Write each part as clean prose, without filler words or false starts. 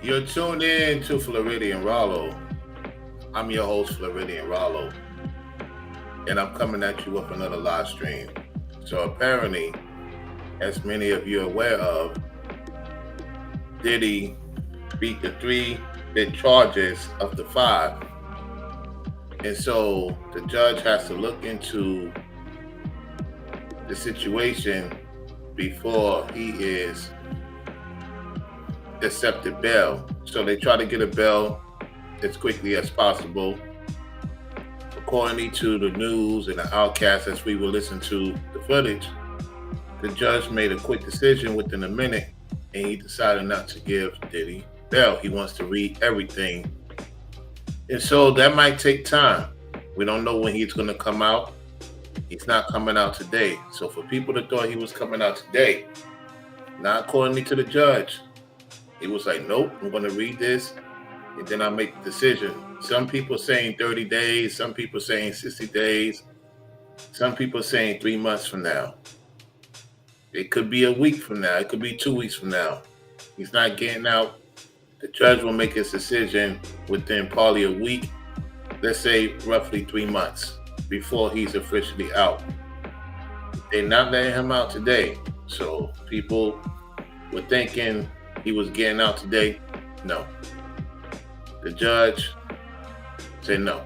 You're tuned in to Floridian Rollo. I'm your host, Floridian Rollo, and I'm coming at you with another live stream. So apparently, as many of you are aware of, Diddy beat the three big charges of the five. And so the judge has to look into the situation before he is accepted bail. So they try to get a bail as quickly as possible. According to the news and the outcasts, as we will listen to the footage, the judge made a quick decision within a minute and he decided not to give Diddy bail. He wants to read everything. And so that might take time. We don't know when he's going to come out. He's not coming out today. So for people that thought he was coming out today, not according to the judge, he was like, nope, I'm going to read this and then I'll make the decision. Some people saying 30 days, some people saying 60 days, some people saying 3 months from now. It could be a week from now. It could be 2 weeks from now. He's not getting out. The judge will make his decision within probably a week, let's say roughly 3 months before he's officially out. They're not letting him out today. So people were thinking he was getting out today. No. The judge said no.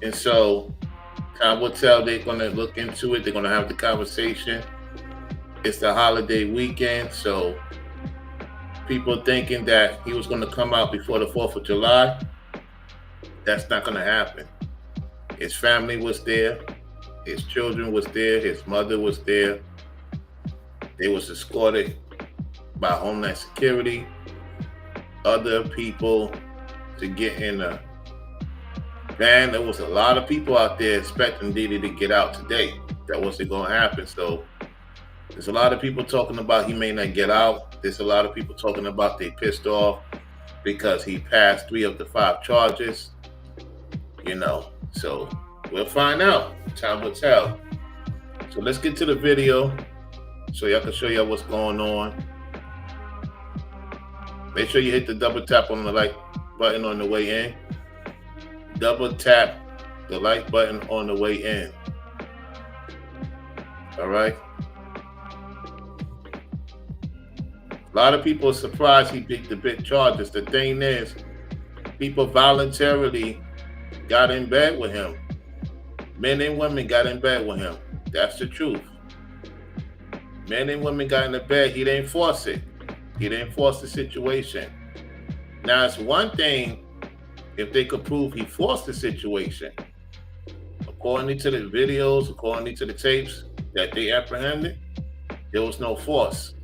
And so time will tell. They're going to look into it. They're going to have the conversation. It's the holiday weekend, so people thinking that he was going to come out before the 4th of July, that's not going to happen. His family was there. His children was there. His mother was there. They was escorted by Homeland Security, other people to get in a van. There was a lot of people out there expecting Diddy to get out today. That wasn't going to happen. So there's a lot of people talking about he may not get out. There's a lot of people talking about they pissed off because he passed 3 of the 5 charges. So we'll find out. Time will tell. So let's get to the video so y'all can show y'all what's going on. Make sure you hit the double tap on the like button on the way in. Double tap the like button on the way in. All right. A lot of people are surprised he picked the big charges. The thing is, people voluntarily got in bed with him. Men and women got in bed with him. That's the truth. Men and women got in the bed. He didn't force it. He didn't force the situation. Now, it's one thing if they could prove he forced the situation. According to the videos, according to the tapes that they apprehended, there was no force.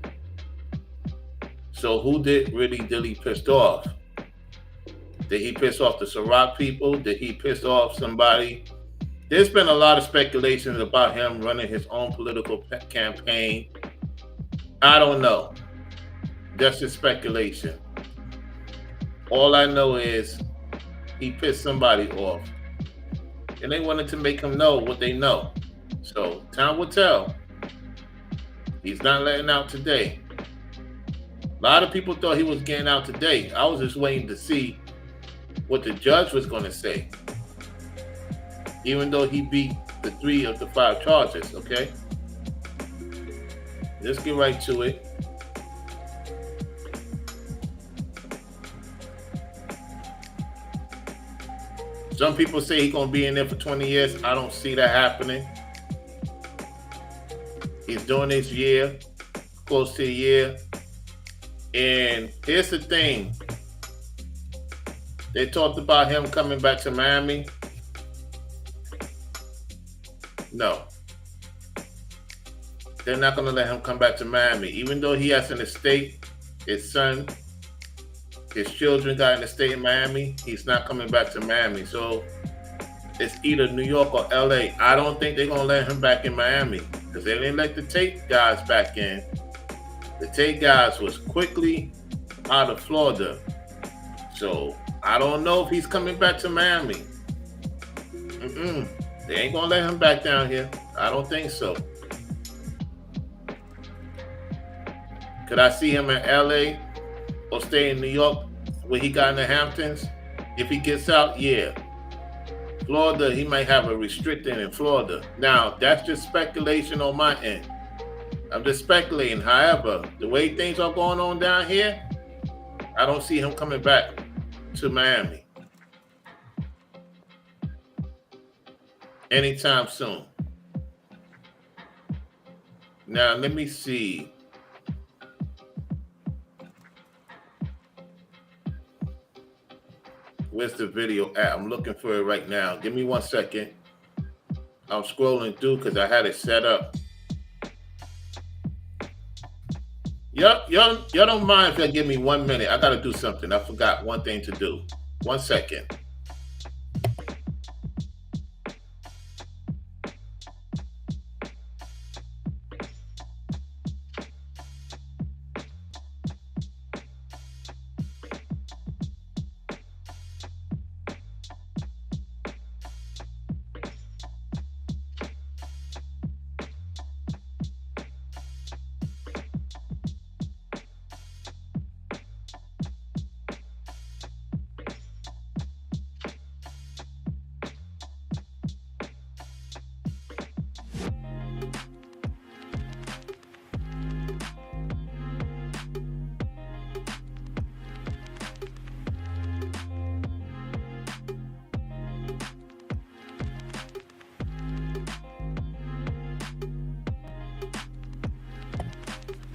So who did really Diddy pissed off? Did he piss off the Ciroc people? Did he piss off somebody? There's been a lot of speculations about him running his own political campaign. I don't know. That's just speculation. All I know is he pissed somebody off. And they wanted to make him know what they know. So time will tell. He's not letting out today. A lot of people thought he was getting out today. I was just waiting to see what the judge was going to say. Even though he beat the 3 of the 5 charges, okay? Let's get right to it. Some people say he's going to be in there for 20 years. I don't see that happening. He's doing this year, close to a year. And here's the thing. They talked about him coming back to Miami. No. They're not going to let him come back to Miami. Even though he has an estate, his son, his children got an estate in Miami, he's not coming back to Miami. So it's either New York or LA. I don't think they're going to let him back in Miami because they didn't let the Tate guys back in. The Tate guys was quickly out of Florida. So I don't know if he's coming back to Miami. They ain't going to let him back down here. I don't think so. Could I see him in LA or stay in New York where he got in the Hamptons? If he gets out, yeah. Florida, he might have a restricting in Florida. Now, that's just speculation on my end. I'm just speculating. However, the way things are going on down here, I don't see him coming back to Miami anytime soon. Now, let me see. Where's the video at? I'm looking for it right now. Give me 1 second. I'm scrolling through because I had it set up. Y'all don't mind if y'all give me 1 minute. I got to do something. I forgot one thing to do. 1 second.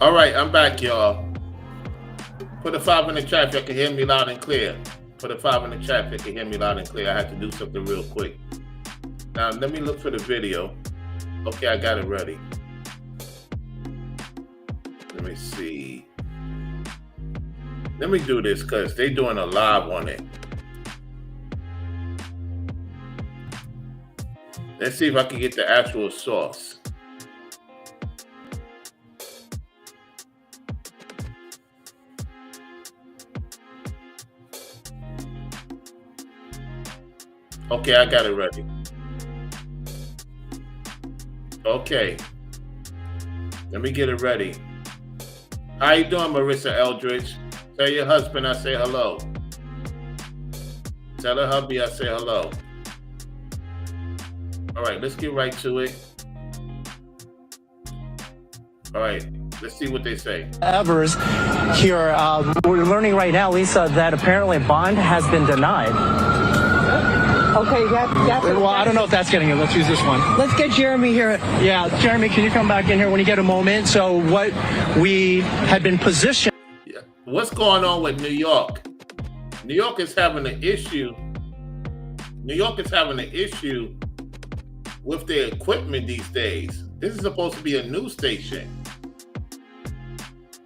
All right, I'm back, y'all. Put a 5 in the chat if you can hear me loud and clear. Put a 5 in the chat if you can hear me loud and clear. I had to do something real quick. Now, let me look for the video. Okay, I got it ready. Let me see. Let me do this because they're doing a live on it. Let's see if I can get the actual source. Okay, I got it ready. Okay. Let me get it ready. How you doing, Marissa Eldridge? Tell your husband I say hello. Tell her hubby I say hello. All right, let's get right to it. All right, let's see what they say. Evers here, we're learning right now, Lisa, that apparently bond has been denied. Okay, that's well, I don't know if that's getting it. Let's use this one. Let's get Jeremy here. Yeah, Jeremy, can you come back in here when you get a moment? So what we had been positioned. Yeah. What's going on with New York? New York is having an issue. New York is having an issue with their equipment these days. This is supposed to be a news station.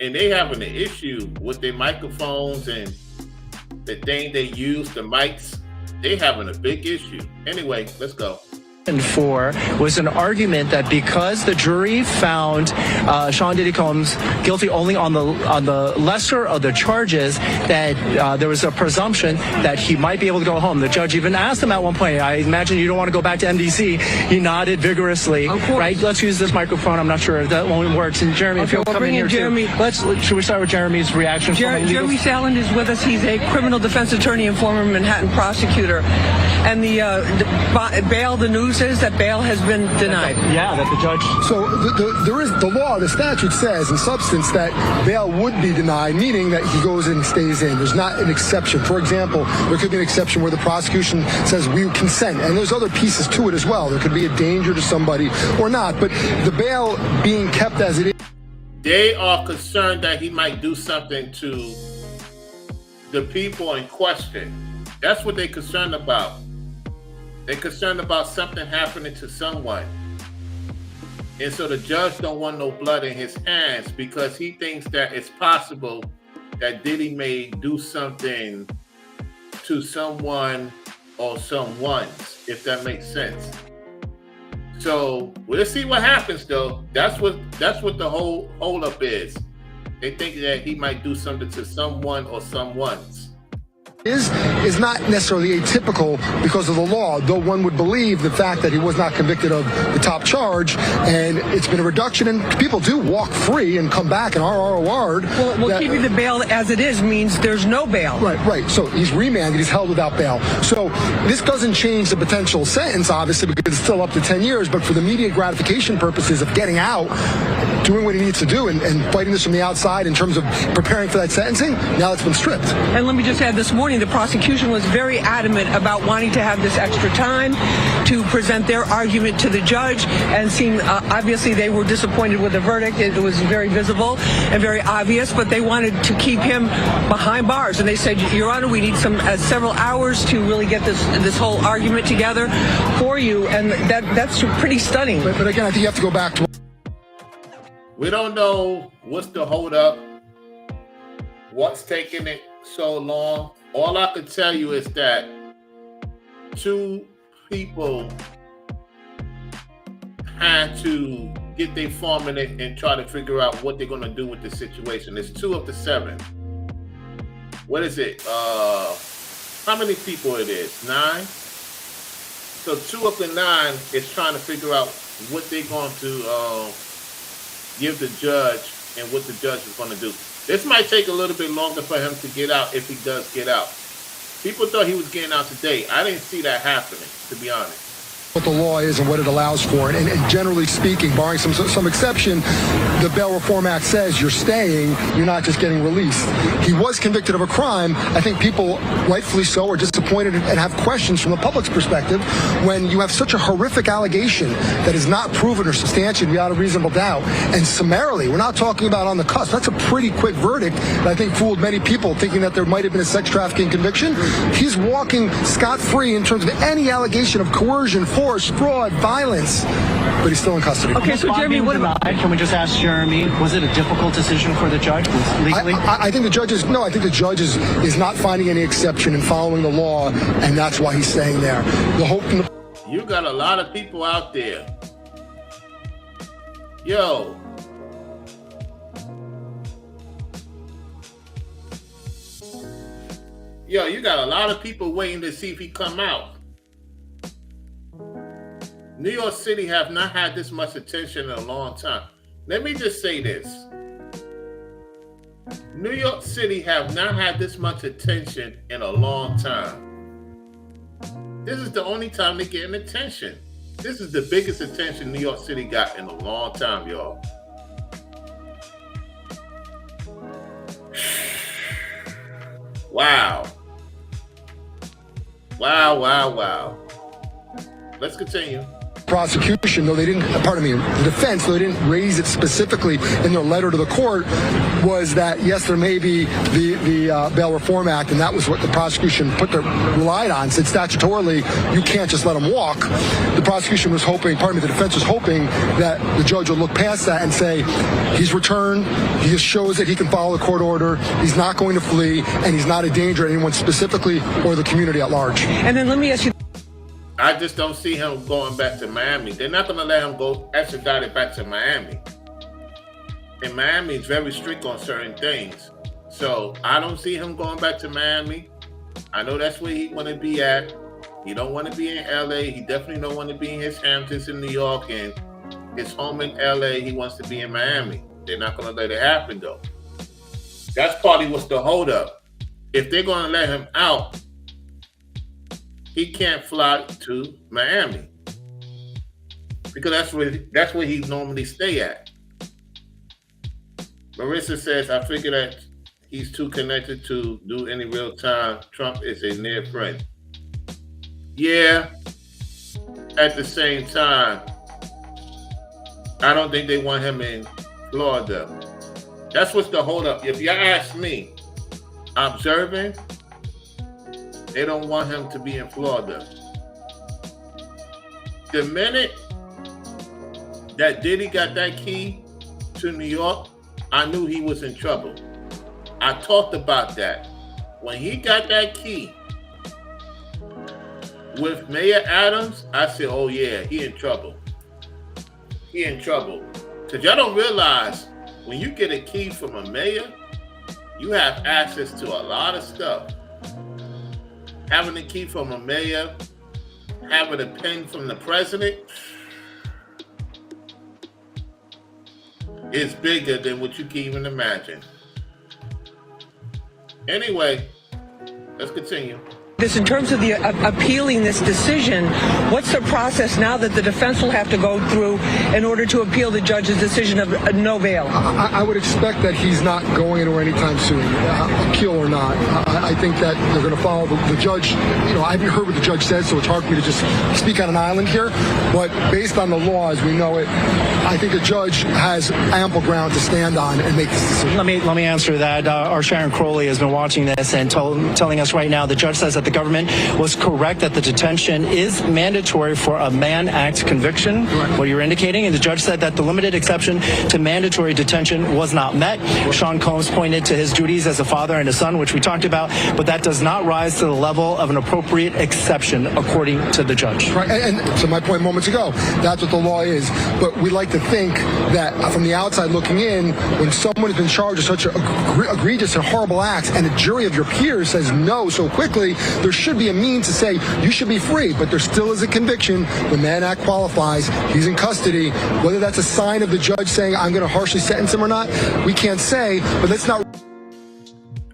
And they having an issue with their microphones and the thing they use, the mics. They having a big issue. Anyway, let's go. For was an argument that because the jury found Sean Diddy Combs guilty only on the lesser of the charges, that there was a presumption that he might be able to go home. The judge even asked him at one point, I imagine you don't want to go back to MDC. He nodded vigorously. Right? Let's use this microphone. I'm not sure if that one works. And Jeremy, if you'll come in here Jeremy. Too. Should we start with Jeremy's reaction? Jeremy Sallin is with us. He's a criminal defense attorney and former Manhattan prosecutor. And the bail, the news is that bail has been denied. Yeah, that the judge. So there is the law, the statute says in substance that bail would be denied, meaning that he goes in and stays in. There's not an exception. For example, there could be an exception where the prosecution says we consent, and there's other pieces to it as well. There could be a danger to somebody or not, but the bail being kept as it is. They are concerned that he might do something to the people in question. That's what they're concerned about. They're concerned about something happening to someone. And so the judge don't want no blood in his hands because he thinks that it's possible that Diddy may do something to someone or someone's, if that makes sense. So we'll see what happens though. That's what the whole holdup is. They think that he might do something to someone or someone's. is not necessarily atypical because of the law, though one would believe the fact that he was not convicted of the top charge, and it's been a reduction, and people do walk free and come back and are ROR'd. Well, keeping the bail as it is means there's no bail. Right. So he's remanded, he's held without bail. So this doesn't change the potential sentence, obviously, because it's still up to 10 years, but for the immediate gratification purposes of getting out, doing what he needs to do, and fighting this from the outside in terms of preparing for that sentencing, now it's been stripped. And let me just add, this morning the prosecution was very adamant about wanting to have this extra time to present their argument to the judge, and seemed obviously they were disappointed with the verdict. It was very visible and very obvious, but they wanted to keep him behind bars, and they said, Your Honor, we need several hours to really get this whole argument together for you, and that's pretty stunning. But again, I think you have to go back to. We don't know what's the holdup, what's taking it so long. All I can tell you is that two people had to get their form in it and try to figure out what they're going to do with the situation. It's 2 of the 7. What is it? How many people it is? 9? So 2 of the 9 is trying to figure out what they're going to give the judge and what the judge is going to do. This might take a little bit longer for him to get out if he does get out. People thought he was getting out today. I didn't see that happening, to be honest. What the law is and what it allows for, and generally speaking, barring some exception, the Bail Reform Act says you're staying, you're not just getting released. He was convicted of a crime. I think people, rightfully so, are disappointed and have questions from the public's perspective when you have such a horrific allegation that is not proven or substantiated beyond a reasonable doubt, and summarily, we're not talking about on the cusp. That's a pretty quick verdict that I think fooled many people, thinking that there might have been a sex trafficking conviction. He's walking scot-free in terms of any allegation of coercion, force, fraud, violence, but he's still in custody. Okay, so Jeremy, what about? Can we just ask Jeremy, was it a difficult decision for the judge legally? I think the judge is, no, I think the judge is not finding any exception and following the law, and that's why he's staying there. The hope from the... You got a lot of people out there. Yo. You got a lot of people waiting to see if he come out. New York City have not had this much attention in a long time. Let me just say this. New York City have not had this much attention in a long time. This is the only time they're getting attention. This is the biggest attention New York City got in a long time, y'all. Wow. Wow. Let's continue. Prosecution, though they didn't, the defense, though they didn't raise it specifically in their letter to the court, was that, yes, there may be the Bail Reform Act, and that was what the prosecution relied on, said statutorily, you can't just let him walk. The prosecution was hoping, the defense was hoping that the judge would look past that and say, he's returned, he just shows that he can follow the court order, he's not going to flee, and he's not a danger to anyone specifically or the community at large. And then let me ask you, I just don't see him going back to Miami. They're not going to let him go extradited back to Miami. And Miami is very strict on certain things. So I don't see him going back to Miami. I know that's where he want to be at. He don't want to be in LA. He definitely don't want to be in his Hamptons in New York, and his home in LA. He wants to be in Miami. They're not going to let it happen, though. That's partly what's the holdup. If they're going to let him out, he can't fly to Miami because that's where he normally stay at. Marissa says, I figure that he's too connected to do any real time. Trump is a near friend. Yeah. At the same time, I don't think they want him in Florida. That's what's the holdup. If you ask me, observing, they don't want him to be in Florida. The minute that Diddy got that key to New York, I knew he was in trouble. I talked about that. When he got that key with Mayor Adams, I said, oh yeah, he in trouble. He in trouble. Because y'all don't realize, when you get a key from a mayor, you have access to a lot of stuff. having a key from a mayor, having a pen from the president, is bigger than what you can even imagine. Anyway, let's continue. This, in terms of the appealing this decision, what's the process now that the defense will have to go through in order to appeal the judge's decision of no bail? I would expect that he's not going anywhere anytime soon, appeal or not. I think that they're going to follow the judge. You know, I haven't heard what the judge said, so it's hard for me to just speak on an island here. But based on the law as we know it, I think the judge has ample ground to stand on and make this decision. Let me answer that. Our Sharon Crowley has been watching this and telling us right now the judge says that the government was correct that the detention is mandatory for a Mann Act conviction, right, what you're indicating, and the judge said that the limited exception to mandatory detention was not met. Sean Combs pointed to his duties as a father and a son, which we talked about, but that does not rise to the level of an appropriate exception, according to the judge. Right, and so my point moments ago, that's what the law is, but we like to think that from the outside looking in, when someone has been charged with such egregious and horrible acts, and a jury of your peers says no so quickly, there should be a means to say you should be free, but there still is a conviction. The Mann Act qualifies. He's in custody. Whether that's a sign of the judge saying I'm going to harshly sentence him or not, we can't say, but let's not.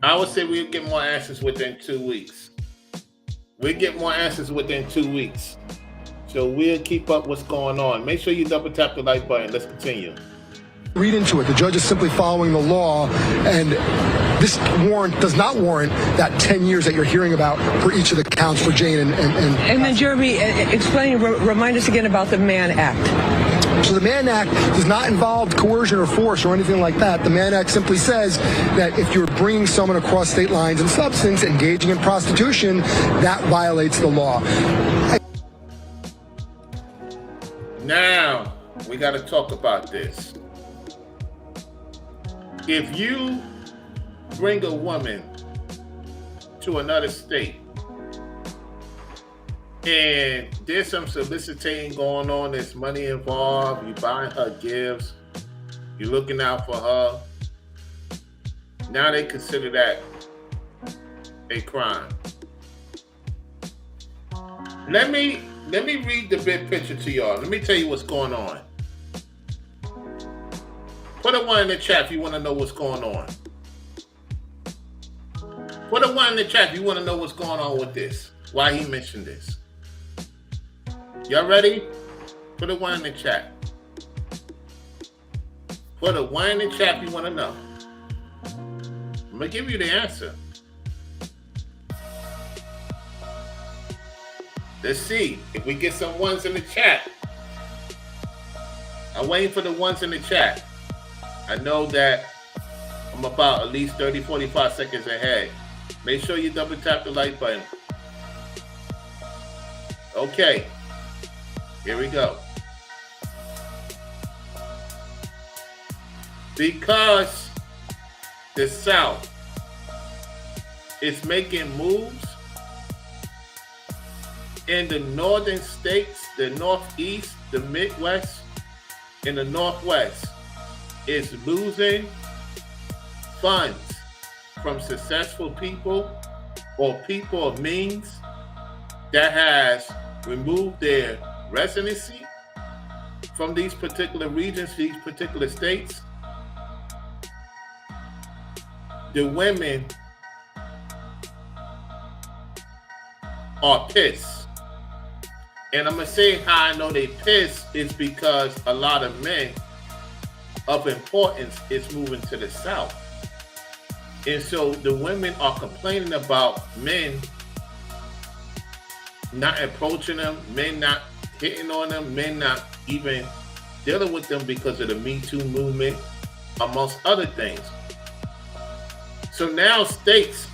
I would say we'll get more answers within 2 weeks. We'll get more answers within 2 weeks. So we'll keep up what's going on. Make sure you double tap the like button. Let's continue. Read into it. The judge is simply following the law, and this warrant does not warrant that 10 years that you're hearing about for each of the counts for Jane and then Jeremy, remind us again about the Mann Act. So the Mann Act does not involve coercion or force or anything like that. The Mann Act simply says that if you're bringing someone across state lines in substance, engaging in prostitution, that violates the law. Now, we got to talk about this. If you bring a woman to another state and there's some soliciting going on, there's money involved, you buying her gifts, you're looking out for her, now they consider that a crime. Let me read the big picture to y'all. Let me tell you what's going on. Put a 1 in the chat if you want to know what's going on. Put a 1 in the chat if you want to know what's going on with this. Why he mentioned this. Y'all ready? Put a 1 in the chat. Put a 1 in the chat if you want to know. I'm going to give you the answer. Let's see if we get some 1s in the chat. I'm waiting for the 1s in the chat. I know that I'm about at least 30, 45 seconds ahead. Make sure you double tap the like button. Okay, here we go. Because the South is making moves in the northern states, the Northeast, the Midwest, and the Northwest, is losing funds from successful people or people of means that has removed their residency from these particular regions, these particular states. The women are pissed. And I'm going to say how I know they pissed is because a lot of men of importance is moving to the South. And so the women are complaining about men not approaching them, men not hitting on them, men not even dealing with them because of the Me Too movement, amongst other things. So now states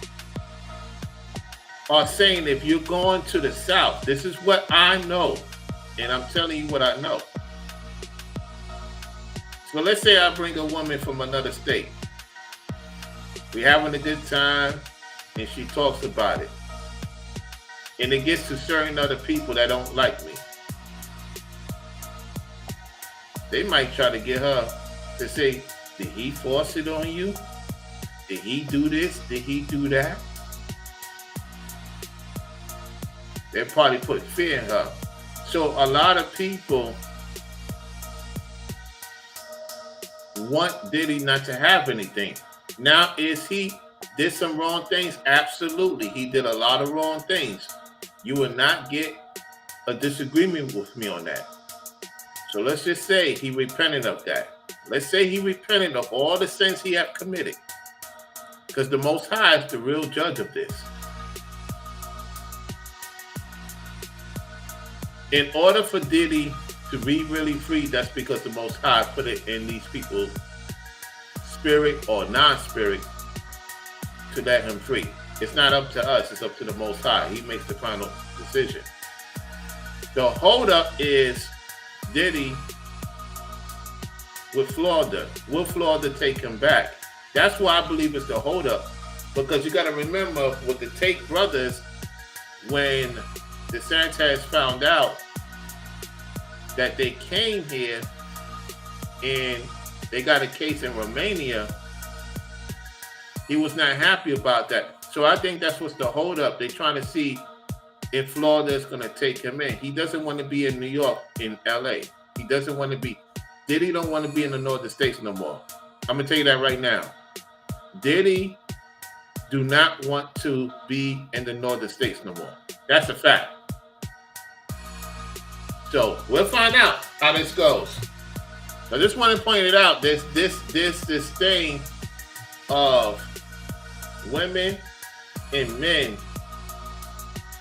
are saying if you're going to the South, this is what I know, and I'm telling you what I know. So let's say I bring a woman from another state. We're having a good time, and she talks about it. And it gets to certain other people that don't like me. They might try to get her to say, did he force it on you? Did he do this? Did he do that? and probably put fear in her. So a lot of people want Diddy not to have anything. Now, is he did some wrong things? Absolutely. He did a lot of wrong things. You will not get a disagreement with me on that. So let's just say he repented of that. Let's say he repented of all the sins he had committed. Because the Most High is the real judge of this. In order for Diddy to be really free, that's because the Most High put it in these people's spirit or non-spirit to let him free. It's not up to us, it's up to the Most High. He makes the final decision. The holdup is Diddy with Florida. Will Florida take him back? That's why I believe it's the holdup. Because you got to remember with the Tate brothers, when DeSantis found out that they came here and they got a case in Romania, he was not happy about that. So I think that's what's the holdup. They're trying to see if Florida is going to take him in. He doesn't want to be in New York, in LA. He doesn't want to be. Diddy don't want to be in the northern states no more. I'm going to tell you that right now. Diddy do not want to be in the northern states no more. That's a fact. So we'll find out how this goes. I just want to point it out. This thing of women and men,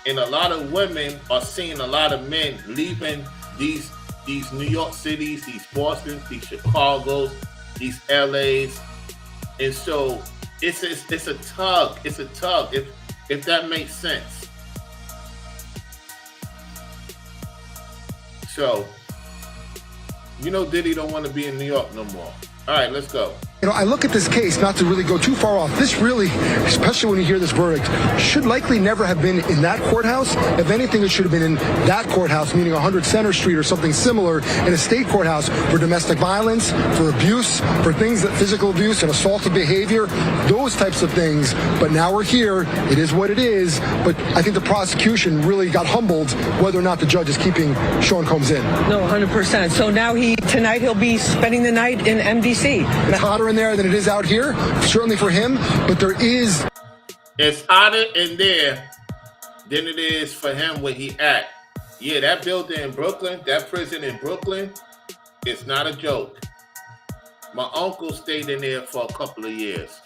and a lot of women are seeing a lot of men leaving these New York cities, these Bostons, these Chicagos, these LAs, and so it's a tug. It's a tug. If that makes sense. So, you know, Diddy don't want to be in New York no more. All right, let's go. I look at this case, not to really go too far off. This really, especially when you hear this verdict, should likely never have been in that courthouse. If anything, it should have been in that courthouse, meaning 100 Center Street or something similar, in a state courthouse for domestic violence, for abuse, for things that physical abuse and assaultive behavior, those types of things. But now we're here. It is what it is. But I think the prosecution really got humbled whether or not the judge is keeping Sean Combs in. No, 100%. So now tonight he'll be spending the night in MDC. It's hotter in there than it is out here, certainly for him, but there is... It's hotter in there than it is for him where he at. Yeah, that building in Brooklyn, that prison in Brooklyn, it's not a joke. My uncle stayed in there for a couple of years.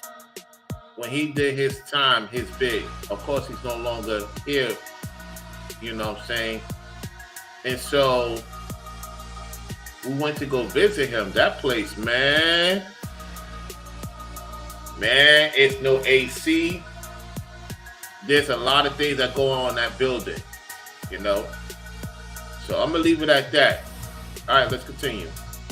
When he did his time, his big. Of course, he's no longer here, you know what I'm saying? And so we went to go visit him. That place, man, it's no AC. There's a lot of things that go on in that building, you know? So I'm going to leave it at that. All right, let's continue.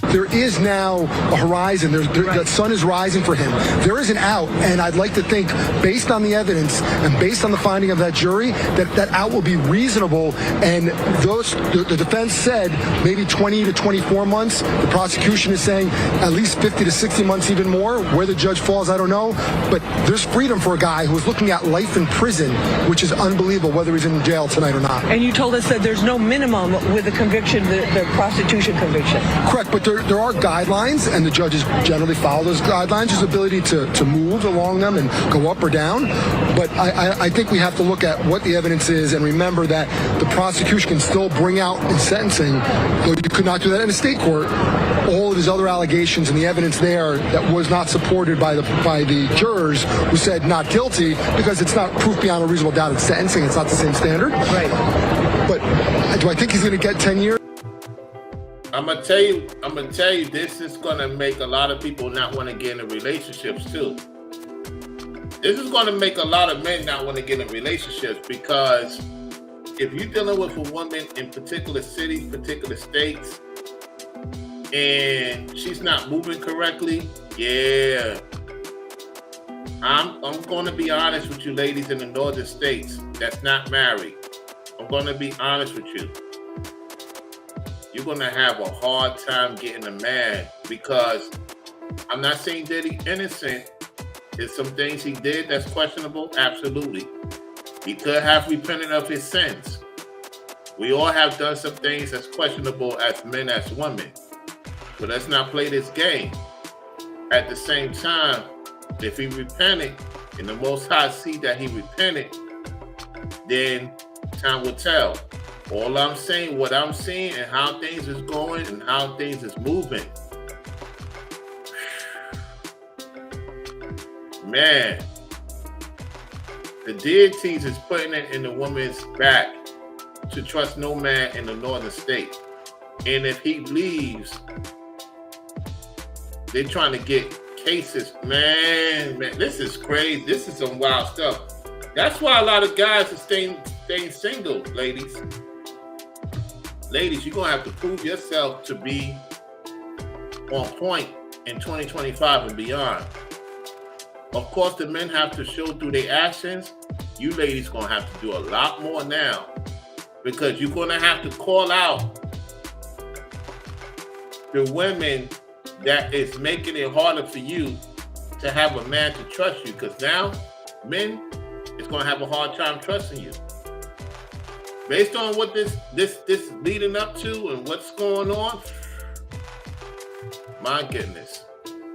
There is now a horizon. That sun is rising for him. There is an out, and I'd like to think, based on the evidence and based on the finding of that jury, that out will be reasonable. And the defense said maybe 20 to 24 months. The prosecution is saying at least 50 to 60 months, even more. Where the judge falls, I don't know. But there's freedom for a guy who's looking at life in prison, which is unbelievable, whether he's in jail tonight or not. And you told us that there's no minimum with the conviction, the prostitution conviction. Correct, but there are guidelines, and the judges generally follow those guidelines. His ability to move along them and go up or down. But I think we have to look at what the evidence is and remember that the prosecution can still bring out in sentencing, though you could not do that in a state court, all of his other allegations and the evidence there that was not supported by the jurors who said not guilty, because it's not proof beyond a reasonable doubt in sentencing. It's not the same standard. Right. But do I think he's going to get 10 years? I'm gonna tell you, this is gonna make a lot of people not want to get into relationships too. This is gonna make a lot of men not want to get in relationships, because if you're dealing with a woman in particular cities, particular states, and she's not moving correctly, yeah. I'm gonna be honest with you ladies in the northern states that's not married. I'm gonna be honest with you. You're going to have a hard time getting a man, because I'm not saying Diddy innocent. There's some things he did that's questionable. Absolutely. He could have repented of his sins. We all have done some things that's questionable as men, as women. But let's not play this game. At the same time, if he repented and the Most High see that he repented, then time will tell. All I'm saying, what I'm seeing and how things is going and how things is moving. Man, the deities is putting it in the woman's back to trust no man in the northern state. And if he leaves, they're trying to get cases. Man, this is crazy. This is some wild stuff. That's why a lot of guys are staying single, ladies. Ladies, you're going to have to prove yourself to be on point in 2025 and beyond. Of course, the men have to show through their actions. You ladies going to have to do a lot more now, because you're going to have to call out the women that is making it harder for you to have a man to trust you, because now men is going to have a hard time trusting you. Based on what this leading up to and what's going on, my goodness.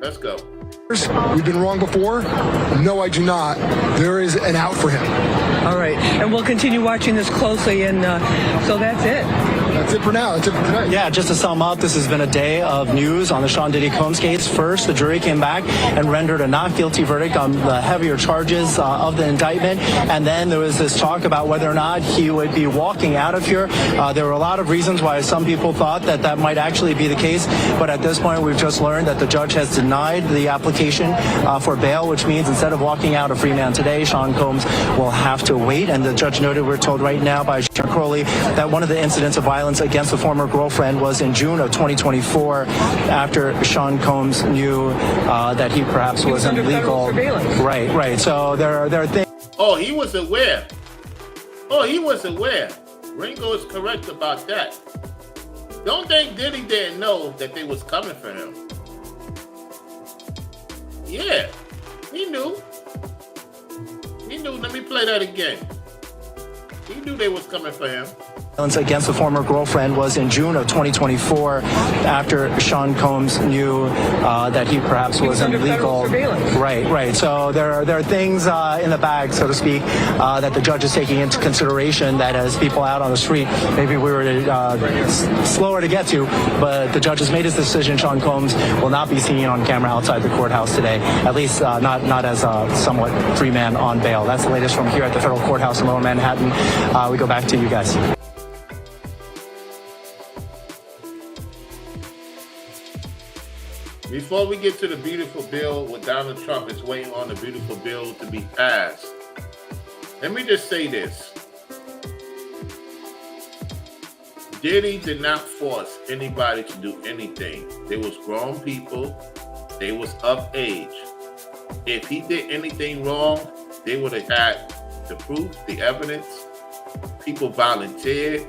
Let's go. We've been wrong before. No, I do not. There is an out for him. All right. And we'll continue watching this closely. And so that's it. That's it for now. That's it for tonight. Yeah, just to sum up, this has been a day of news on the Sean Diddy Combs case. First, the jury came back and rendered a not guilty verdict on the heavier charges of the indictment. And then there was this talk about whether or not he would be walking out of here. There were a lot of reasons why some people thought that that might actually be the case. But at this point, we've just learned that the judge has denied the application for bail, which means instead of walking out a free man today, Sean Combs will have to wait. And the judge noted, we're told right now by Sean Crowley, that one of the incidents of violence against a former girlfriend was in June of 2024, after Sean Combs knew that he perhaps was under illegal. federal surveillance. Right. So there are things. Oh, he was aware. Ringo is correct about that. Don't think Diddy didn't know that they was coming for him. Yeah, he knew. Let me play that again. He knew they was coming for him. Violence against a former girlfriend was in June of 2024, after Sean Combs knew that he perhaps was under illegal. federal surveillance. Right. So there are things in the bag, so to speak, that the judge is taking into consideration, that as people out on the street, maybe we were slower to get to, but the judge has made his decision. Sean Combs will not be seen on camera outside the courthouse today, at least not as a somewhat free man on bail. That's the latest from here at the federal courthouse in Lower Manhattan. We go back to you guys. Before we get to the beautiful bill, what Donald Trump is waiting on the beautiful bill to be passed, let me just say this. Diddy did not force anybody to do anything. They was grown people. They was of age. If he did anything wrong, they would have had the proof, the evidence. People volunteered,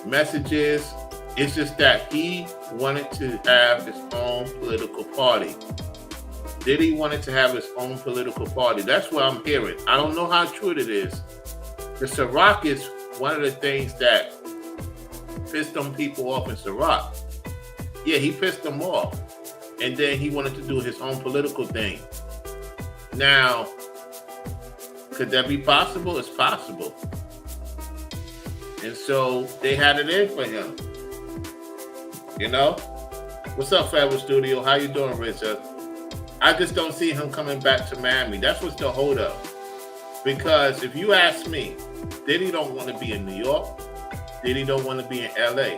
messages. It's just that he wanted to have his own political party. Diddy wanted to have his own political party. That's what I'm hearing. I don't know how true it is. The Ciroc is one of the things that pissed them people off in Ciroc. Yeah, he pissed them off. And then he wanted to do his own political thing. Now, could that be possible? It's possible. And so they had it in for him. You know? What's up, Federal Studio? How you doing, Richard? I just don't see him coming back to Miami. That's what's the holdup. Because if you ask me, Diddy don't want to be in New York. Diddy don't want to be in LA.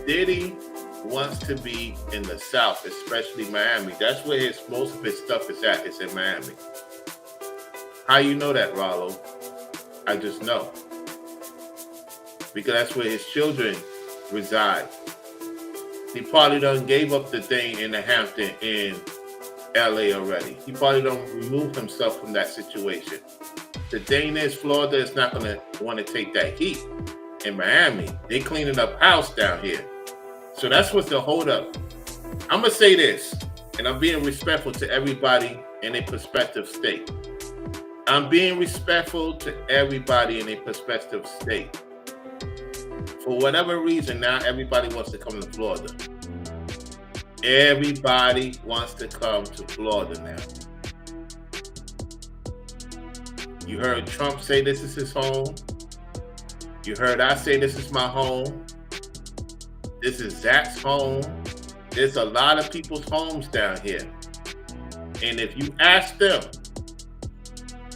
Diddy wants to be in the South, especially Miami. That's where most of his stuff is at. It's in Miami. How you know that, Rollo? I just know. Because that's where his children reside. He probably done gave up the thing in the Hampton in LA already. He probably done removed himself from that situation. The thing is, Florida is not going to want to take that heat. In Miami, they cleaning up house down here. So that's what's the hold up. I'm going to say this, and I'm being respectful to everybody in a prospective state. I'm being respectful to everybody in a prospective state. For whatever reason, now everybody wants to come to Florida. Everybody wants to come to Florida now. You heard Trump say this is his home. You heard I say this is my home. This is Zach's home. There's a lot of people's homes down here. And if you ask them,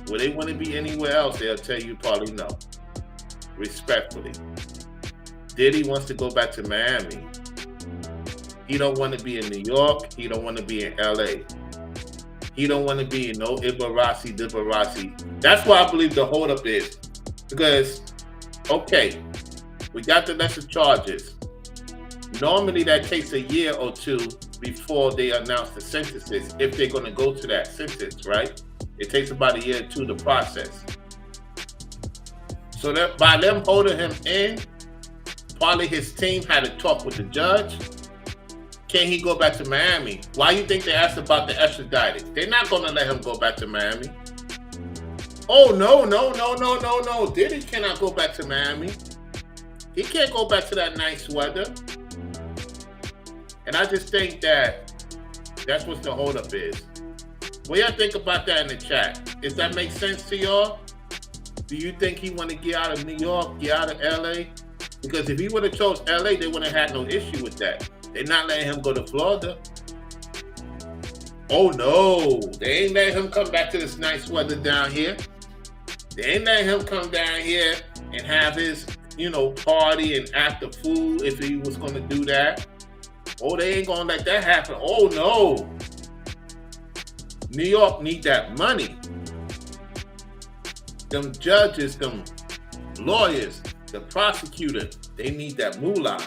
would they want to be anywhere else, they'll tell you probably no. Respectfully. Diddy wants to go back to Miami. He don't want to be in New York. He don't want to be in LA. He don't want to be in no Ibarasi. That's why I believe the holdup is. Because, okay, we got the lesser charges. Normally that takes a year or two before they announce the sentences, if they're going to go to that sentence, right? It takes about a year or two to process. So that by them holding him in, probably his team had to talk with the judge. Can he go back to Miami? Why you think they asked about the extradited? They're not going to let him go back to Miami. Oh, no. Diddy cannot go back to Miami. He can't go back to that nice weather. And I just think that's what the holdup is. What y'all think about that in the chat? Does that make sense to y'all? Do you think he want to get out of New York, get out of LA? Because if he would have chose LA, they wouldn't have had no issue with that. They're not letting him go to Florida. Oh no, they ain't letting him come back to this nice weather down here. They ain't letting him come down here and have his, party and after food if he was going to do that. Oh, they ain't going to let that happen. Oh no. New York need that money. Them judges, them lawyers, the prosecutor, they need that moolah.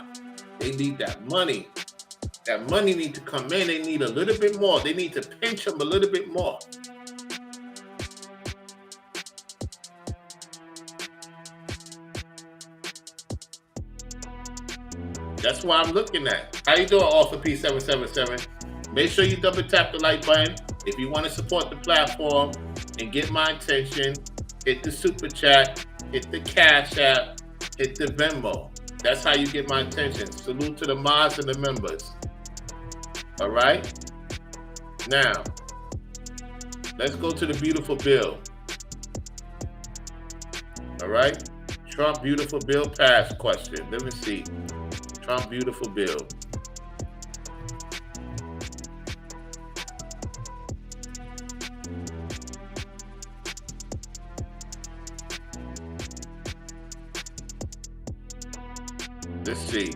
They need that money. That money need to come in. They need a little bit more. They need to pinch them a little bit more. That's what I'm looking at. How you doing, Offer P777? Make sure you double tap the like button. If you want to support the platform and get my attention, hit the super chat, hit the Cash App, hit the Venmo. That's how you get my attention. Salute to the mods and the members. All right? Now, let's go to the beautiful bill. All right? Trump beautiful bill passed question. Let me see. Trump beautiful bill. Let's see.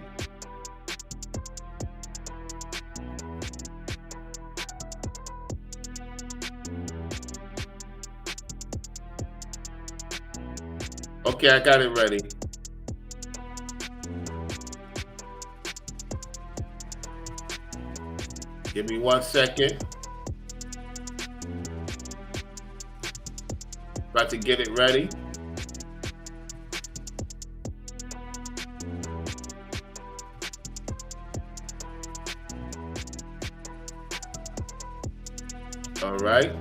Okay, I got it ready. Give me 1 second. About to get it ready. All right.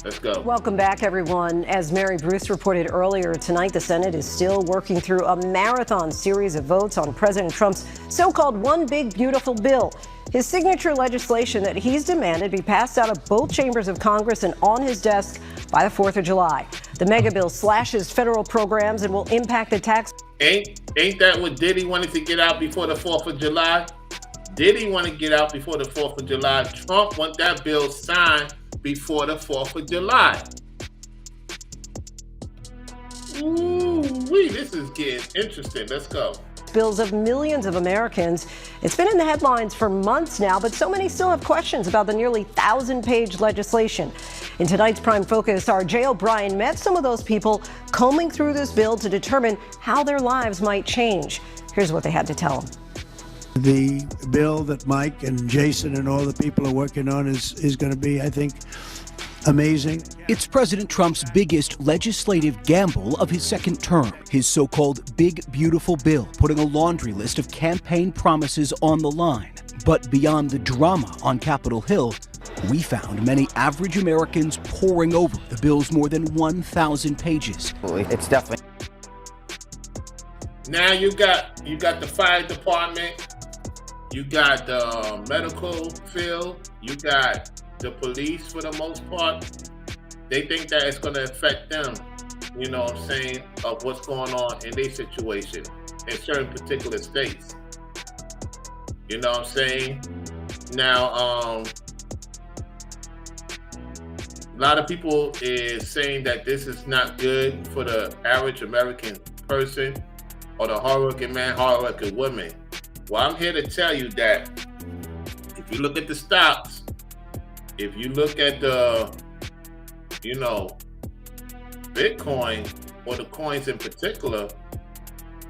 Let's go. Welcome back, everyone. As Mary Bruce reported earlier tonight, the Senate is still working through a marathon series of votes on President Trump's so-called One Big Beautiful Bill. His signature legislation that he's demanded be passed out of both chambers of Congress and on his desk by the 4th of July. The mega bill slashes federal programs and will impact the tax. Ain't that what Diddy wanted to get out before the 4th of July? Diddy want to get out before the 4th of July. Trump want that bill signed before the 4th of July. Ooh-wee, this is getting interesting. Let's go. Bills of millions of Americans. It's been in the headlines for months now, but so many still have questions about the nearly 1,000-page legislation. In tonight's Prime Focus, our Jay O'Brien met some of those people combing through this bill to determine how their lives might change. Here's what they had to tell him. The bill that Mike and Jason and all the people are working on is going to be, I think, amazing. It's President Trump's biggest legislative gamble of his second term, his so-called Big Beautiful Bill, putting a laundry list of campaign promises on the line. But beyond the drama on Capitol Hill, we found many average Americans poring over the bill's more than 1,000 pages. It's definitely. Now you got the fire department, you got the medical field, you got the police for the most part. They think that it's going to affect them, you know what I'm saying, of what's going on in their situation in certain particular states. You know what I'm saying? Now, a lot of people is saying that this is not good for the average American person or the hardworking man, hardworking woman. Well, I'm here to tell you that if you look at the stocks, if you look at the, you know, Bitcoin or the coins in particular,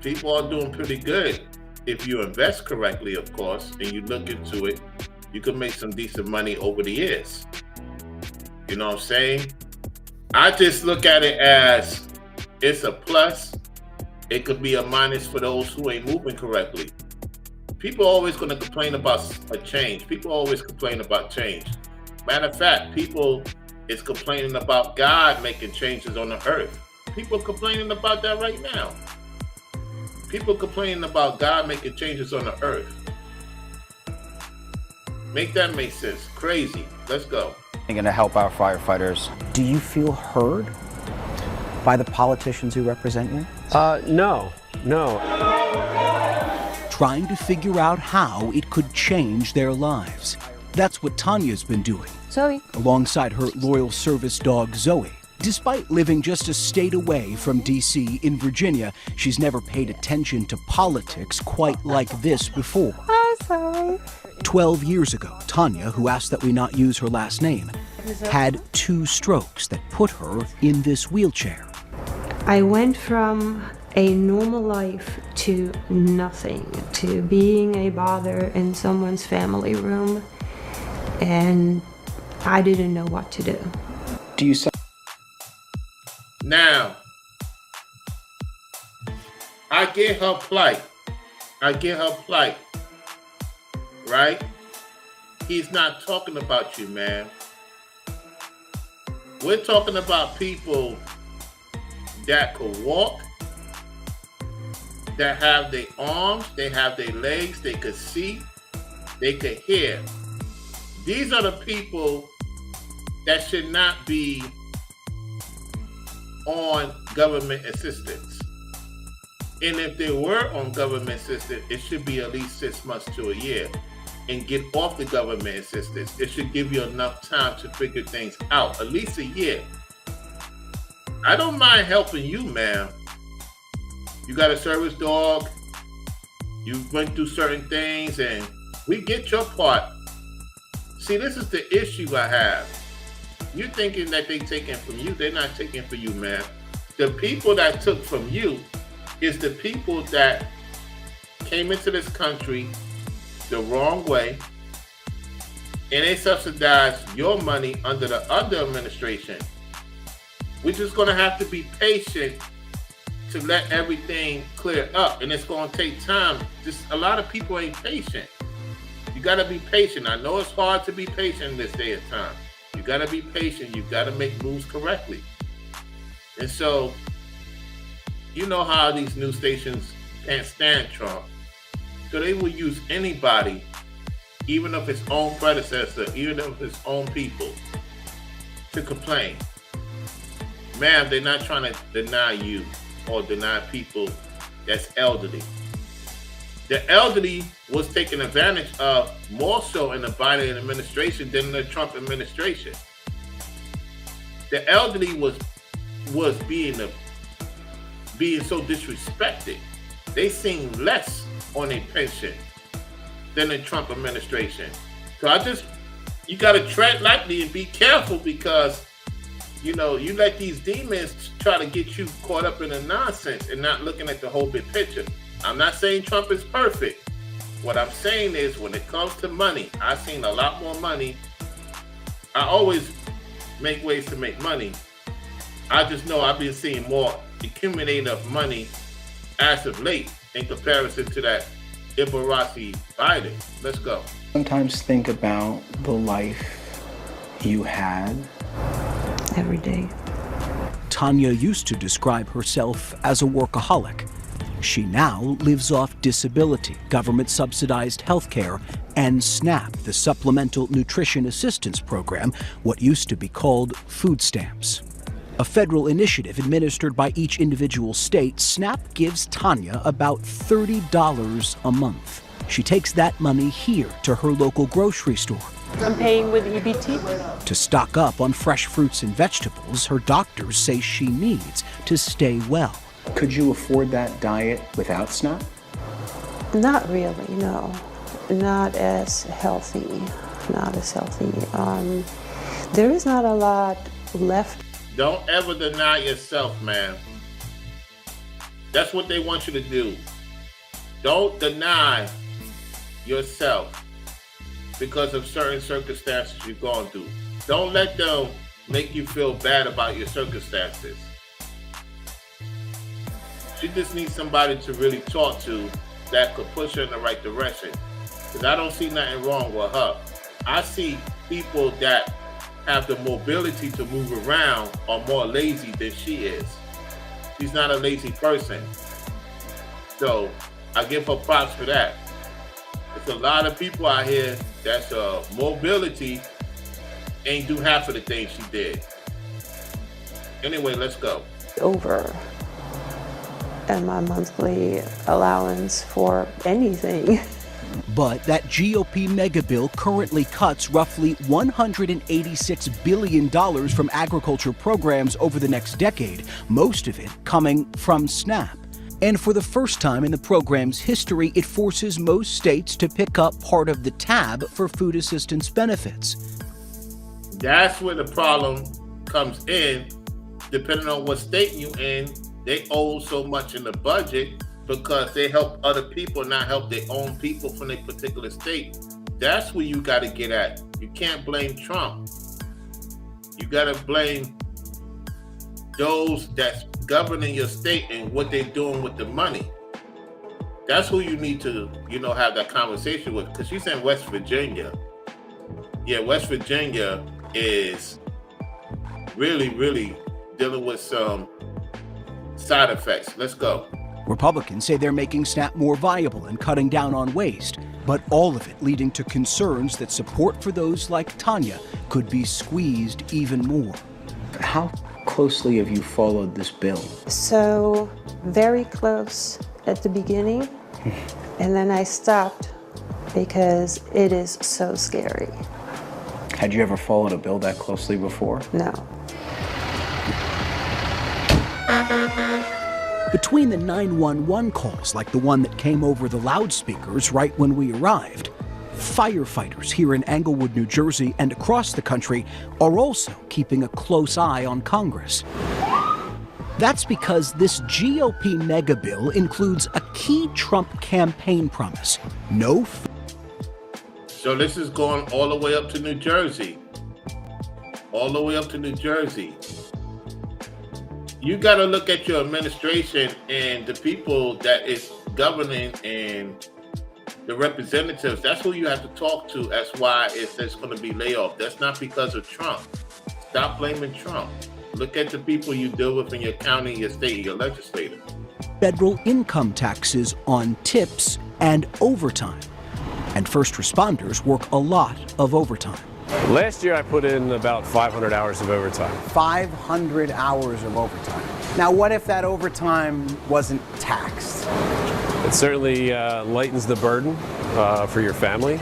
people are doing pretty good. If you invest correctly, of course, and you look into it, you can make some decent money over the years. You know what I'm saying? I just look at it as it's a plus. It could be a minus for those who ain't moving correctly. People are always going to complain about a change. People always complain about change. Matter of fact, people is complaining about God making changes on the earth. People are complaining about that right now. People complaining about God making changes on the earth. Make that make sense. Crazy. Let's go. You're going to help our firefighters. Do you feel heard by the politicians who represent you? No. Trying to figure out how it could change their lives. That's what Tanya's been doing. Zoe. Alongside her loyal service dog, Zoe. Despite living just a state away from D.C. in Virginia, she's never paid attention to politics quite like this before. I'm sorry. 12 years ago, Tanya, who asked that we not use her last name, had 2 strokes that put her in this wheelchair. I went from a normal life to nothing, to being a bother in someone's family room, and I didn't know what to do. Do you Now, I get her plight. Right? He's not talking about you, man. We're talking about people that could walk, that have their arms, they have their legs, they could see, they could hear. These are the people that should not be on government assistance. And if they were on government assistance, it should be at least 6 months to a year. And get off the government assistance. It should give you enough time to figure things out, at least a year. I don't mind helping you, man. You got a service dog, you went through certain things, and we get your part. See, this is the issue I have. You're thinking that they taking from you. They're not taking from you, man. The people that took from you is the people that came into this country the wrong way, and they subsidize your money under the other administration. We're just going to have to be patient to let everything clear up, and it's going to take time. Just a lot of people ain't patient. You got to be patient. I know it's hard to be patient in this day and time. You got to be patient. You got to make moves correctly. And so, you know how these news stations can't stand Trump. So they will use anybody, even of his own predecessor, even of his own people, to complain. Ma'am, they're not trying to deny you or deny people that's elderly. The elderly was taken advantage of more so in the Biden administration than the Trump administration. The elderly was being so disrespected. They seem less on a pension than the Trump administration. So you got to tread lightly and be careful, because you let these demons try to get you caught up in the nonsense and not looking at the whole big picture. I'm not saying Trump is perfect. What I'm saying is, when it comes to money, I've seen a lot more money. I always make ways to make money. I just know I've been seeing more accumulating of money as of late in comparison to that Ibarasi Biden. Let's go. sometimes think about the life you had? Every day. Tanya used to describe herself as a workaholic. She now lives off disability, government-subsidized health care, and SNAP, the Supplemental Nutrition Assistance Program, what used to be called food stamps. A federal initiative administered by each individual state, SNAP gives Tanya about $30 a month. She takes that money here to her local grocery store. I'm paying with EBT. To stock up on fresh fruits and vegetables her doctors say she needs to stay well. Could you afford that diet without SNAP? Not really, no. Not as healthy. Not as healthy. There is not a lot left. Don't ever deny yourself, man. That's what they want you to do. Don't deny yourself because of certain circumstances you've gone through. Don't let them make you feel bad about your circumstances. She just needs somebody to really talk to that could push her in the right direction. Because I don't see nothing wrong with her. I see people that have the mobility to move around are more lazy than she is. She's not a lazy person. So I give her props for that. There's a lot of people out here that's mobility ain't do half of the things she did. Anyway, let's go. Over. And my monthly allowance for anything. But that GOP mega bill currently cuts roughly $186 billion from agriculture programs over the next decade, most of it coming from SNAP. And for the first time in the program's history, it forces most states to pick up part of the tab for food assistance benefits. That's where the problem comes in. Depending on what state you're in, they owe so much in the budget because they help other people, not help their own people from a particular state. That's where you got to get at. You can't blame Trump. You got to blame those that's governing your state and what they're doing with the money. That's who you need to, have that conversation with. Because she's in West Virginia. Yeah, West Virginia is really, really dealing with some side effects. Let's go. Republicans say they're making SNAP more viable and cutting down on waste, but all of it leading to concerns that support for those like Tanya could be squeezed even more. How closely have you followed this bill? So, very close at the beginning, and then I stopped because it is so scary. Had you ever followed a bill that closely before? No. Between the 911 calls, like the one that came over the loudspeakers right when we arrived, firefighters here in Englewood, New Jersey, and across the country are also keeping a close eye on Congress. That's because this GOP mega bill includes a key Trump campaign promise. So this is going all the way up to New Jersey. All the way up to New Jersey. You got to look at your administration and the people that is governing and the representatives. That's who you have to talk to. That's why there's going to be layoff. That's not because of Trump. Stop blaming Trump. Look at the people you deal with in your county, your state, your legislature. Federal income taxes on tips and overtime. And first responders work a lot of overtime. Last year I put in about 500 hours of overtime. 500 hours of overtime. Now, what if that overtime wasn't taxed? It certainly lightens the burden for your family.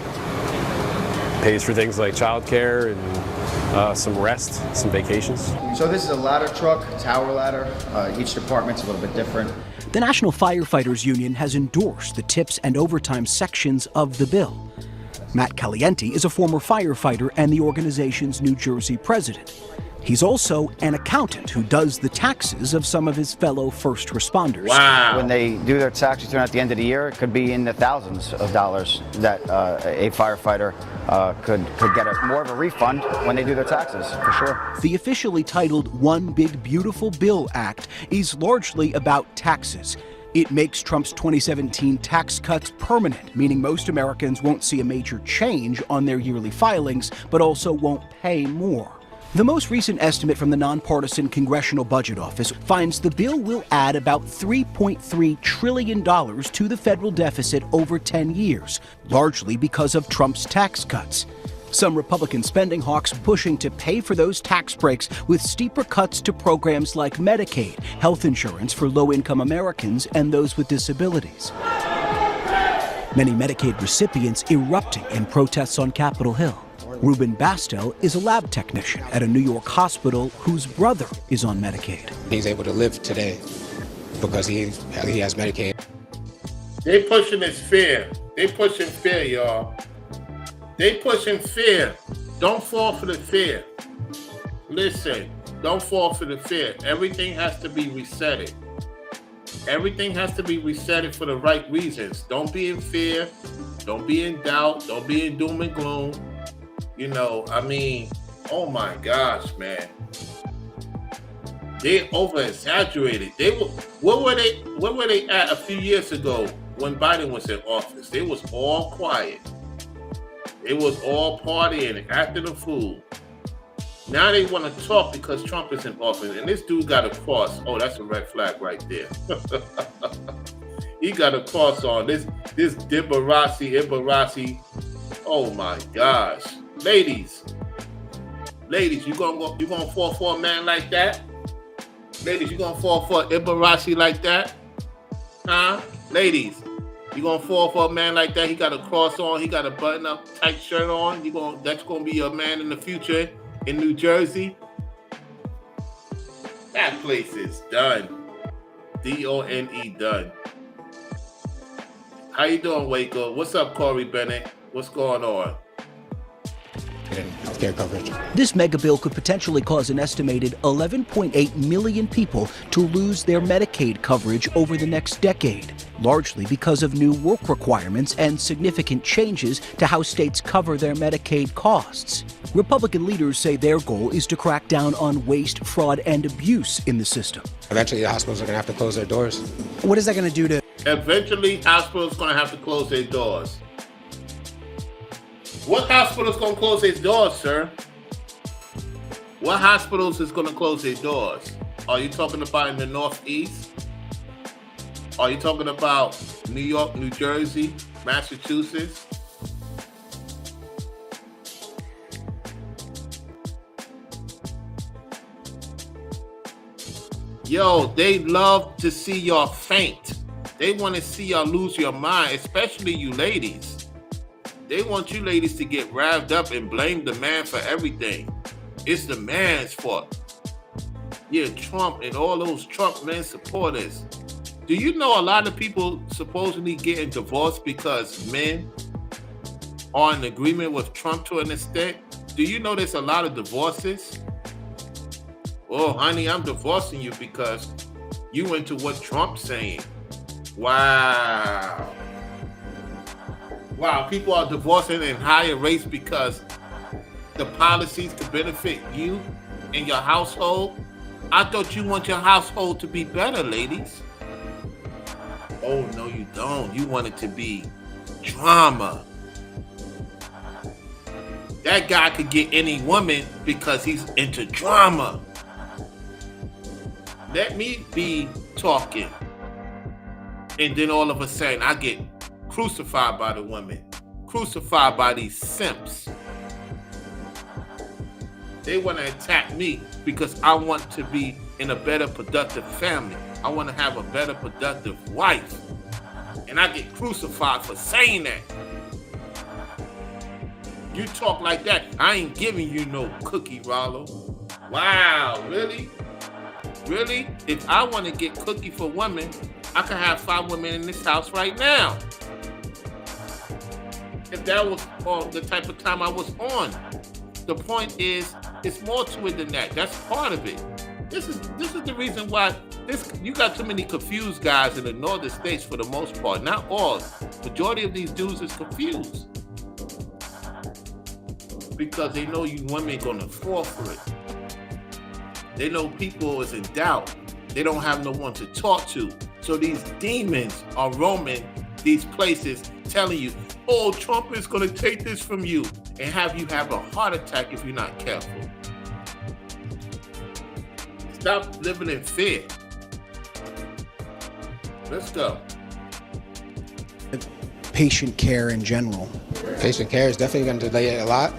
Pays for things like childcare and some rest, some vacations. So this is a ladder truck, tower ladder. Each department's a little bit different. The National Firefighters Union has endorsed the tips and overtime sections of the bill. Matt Caliente is a former firefighter and the organization's New Jersey president. He's also an accountant who does the taxes of some of his fellow first responders. Wow. When they do their tax return at the end of the year, it could be in the thousands of dollars that a firefighter could get more of a refund when they do their taxes, for sure. The officially titled One Big Beautiful Bill Act is largely about taxes. It makes Trump's 2017 tax cuts permanent, meaning most Americans won't see a major change on their yearly filings, but also won't pay more. The most recent estimate from the nonpartisan Congressional Budget Office finds the bill will add about $3.3 trillion to the federal deficit over 10 years, largely because of Trump's tax cuts. Some Republican spending hawks pushing to pay for those tax breaks with steeper cuts to programs like Medicaid, health insurance for low-income Americans, and those with disabilities. Many Medicaid recipients erupting in protests on Capitol Hill. Ruben Bastel is a lab technician at a New York hospital whose brother is on Medicaid. He's able to live today because he has Medicaid. They pushing this fear. They pushing fear, y'all. They pushing fear. Don't fall for the fear. Listen, don't fall for the fear. Everything has to be resetted. Everything has to be resetted for the right reasons. Don't be in fear. Don't be in doubt. Don't be in doom and gloom. You know, I mean, oh my gosh, man. They over-exaggerated. Where were they at a few years ago when Biden was in office? They was all quiet. They was all partying, acting a fool. Now they want to talk because Trump is in office. And this dude got a cross. Oh, that's a red flag right there. He got a cross on. This Ibarrasi. Oh my gosh. Ladies, you gonna fall for a man like that? Ladies, you gonna fall for Ibarrasi like that? Huh? Ladies, you gonna fall for a man like that? He got a cross on, he got a button-up tight shirt on. That's gonna be your man in the future in New Jersey? That place is done. D-O-N-E, done. How you doing, Waco? What's up, Corey Bennett? What's going on? Healthcare coverage. This mega bill could potentially cause an estimated 11.8 million people to lose their Medicaid coverage over the next decade, largely because of new work requirements and significant changes to how states cover their Medicaid costs. Republican leaders say their goal is to crack down on waste, fraud, and abuse in the system. Eventually, the hospitals are going to have to close their doors. What is that going to do to... Eventually, hospitals going to have to close their doors. What hospitals going to close their doors, sir? What hospitals is going to close their doors? Are you talking about in the Northeast? Are you talking about New York, New Jersey, Massachusetts? Yo, they love to see y'all faint. They want to see y'all lose your mind, especially you ladies. They want you ladies to get revved up and blame the man for everything. It's the man's fault. Yeah, Trump and all those Trump men supporters. Do you know a lot of people supposedly getting divorced because men are in agreement with Trump to an extent? Do you know there's a lot of divorces? Oh, honey, I'm divorcing you because you went to what Trump's saying. Wow. Wow, people are divorcing in higher rates because the policies could benefit you and your household. I thought you want your household to be better, ladies. Oh, no, you don't. You want it to be drama. That guy could get any woman because he's into drama. Let me be talking. And then all of a sudden, I get crucified by the women, crucified by these simps. They want to attack me because I want to be in a better productive family. I want to have a better productive wife. And I get crucified for saying that. You talk like that, I ain't giving you no cookie, Rollo. Wow, really? Really? If I want to get cookie for women, I can have 5 women in this house right now. If that was the type of time I was on. The point is, it's more to it than that. That's part of it. This is the reason why you got too many confused guys in the northern states for the most part. Not all. Majority of these dudes is confused. Because they know you women gonna fall for it. They know people is in doubt. They don't have no one to talk to. So these demons are roaming these places telling you, oh, Trump is going to take this from you and have you have a heart attack if you're not careful. stop living in fear. Let's go. Patient care in general. Patient care is definitely going to delay it a lot.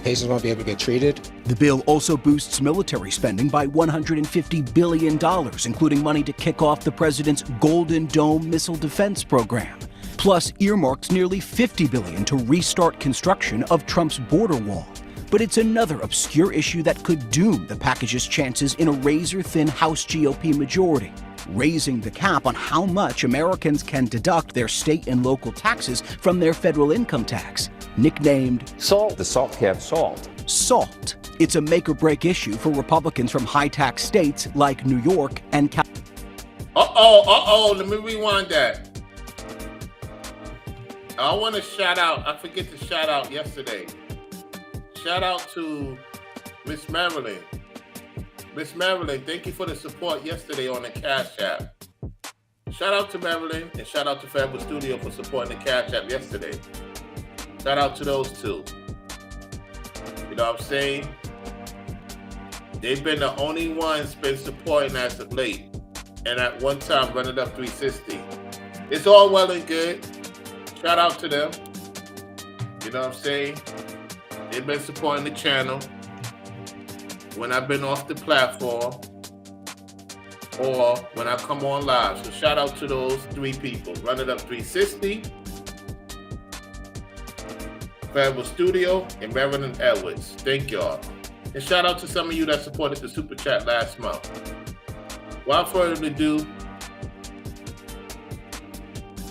Patients won't be able to get treated. The bill also boosts military spending by $150 billion, including money to kick off the president's Golden Dome missile defense program. Plus, earmarks nearly $50 billion to restart construction of Trump's border wall. But it's another obscure issue that could doom the package's chances in a razor-thin House GOP majority, raising the cap on how much Americans can deduct their state and local taxes from their federal income tax, nicknamed SALT. The SALT cap, SALT. SALT. It's a make-or-break issue for Republicans from high-tax states like New York and California. Let me rewind that. I want to shout out, I forget to shout out yesterday. Shout out to Miss Marilyn. Miss Marilyn, thank you for the support yesterday on the Cash App. Shout out to Marilyn and shout out to Fable Studio for supporting the Cash App yesterday. Shout out to those two. You know what I'm saying? They've been the only ones been supporting as of late. And at one time running up 360. It's all well and good. Shout out to them. You know what I'm saying? They've been supporting the channel when I've been off the platform or when I come on live. So shout out to those three people. Run It Up 360, Fable Studio, and Marilyn Edwards. Thank y'all. And shout out to some of you that supported the Super Chat last month. Without further ado,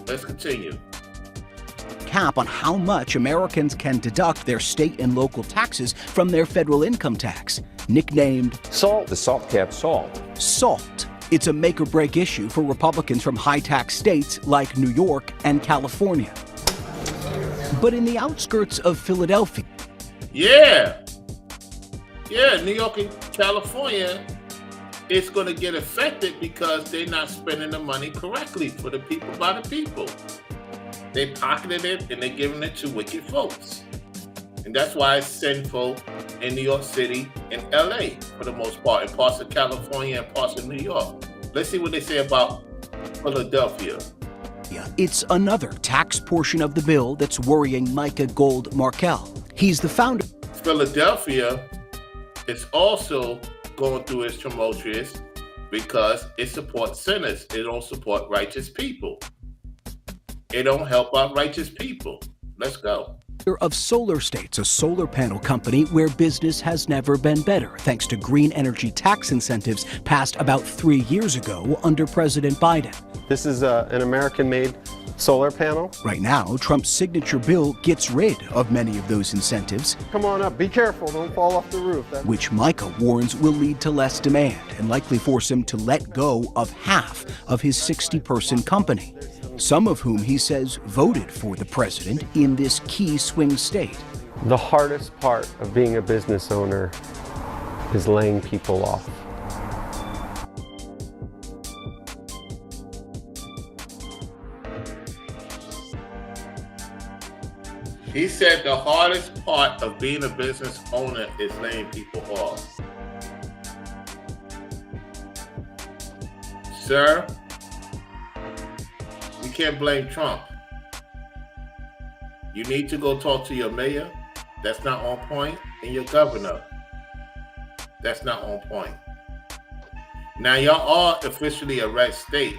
let's continue. Cap on how much Americans can deduct their state and local taxes from their federal income tax, nicknamed SALT. The SALT cap, SALT. SALT. It's a make-or-break issue for Republicans from high-tax states like New York and California. But in the outskirts of Philadelphia... Yeah, New York and California, it's going to get affected because they're not spending the money correctly for the people by the people. They pocketed it and they're giving it to wicked folks. And that's why it's sinful in New York City and LA for the most part, and parts of California and parts of New York. Let's see what they say about Philadelphia. It's another tax portion of the bill that's worrying Micah Gold Markell. He's the founder. Philadelphia is also going through its tumultuous because it supports sinners. It don't support righteous people. It don't help out righteous people. Let's go. Of Solar States, a solar panel company where business has never been better, thanks to green energy tax incentives passed about 3 years ago under President Biden. This is an American-made solar panel. Right now, Trump's signature bill gets rid of many of those incentives. Come on up, be careful, don't fall off the roof. Which Micah warns will lead to less demand and likely force him to let go of half of his 60-person company. Some of whom he says voted for the president in this key swing state. The hardest part of being a business owner is laying people off. He said the hardest part of being a business owner is laying people off. Sir, you can't blame Trump. You need to go talk to your mayor. That's not on point. And your governor. That's not on point. Now, y'all are officially a red state.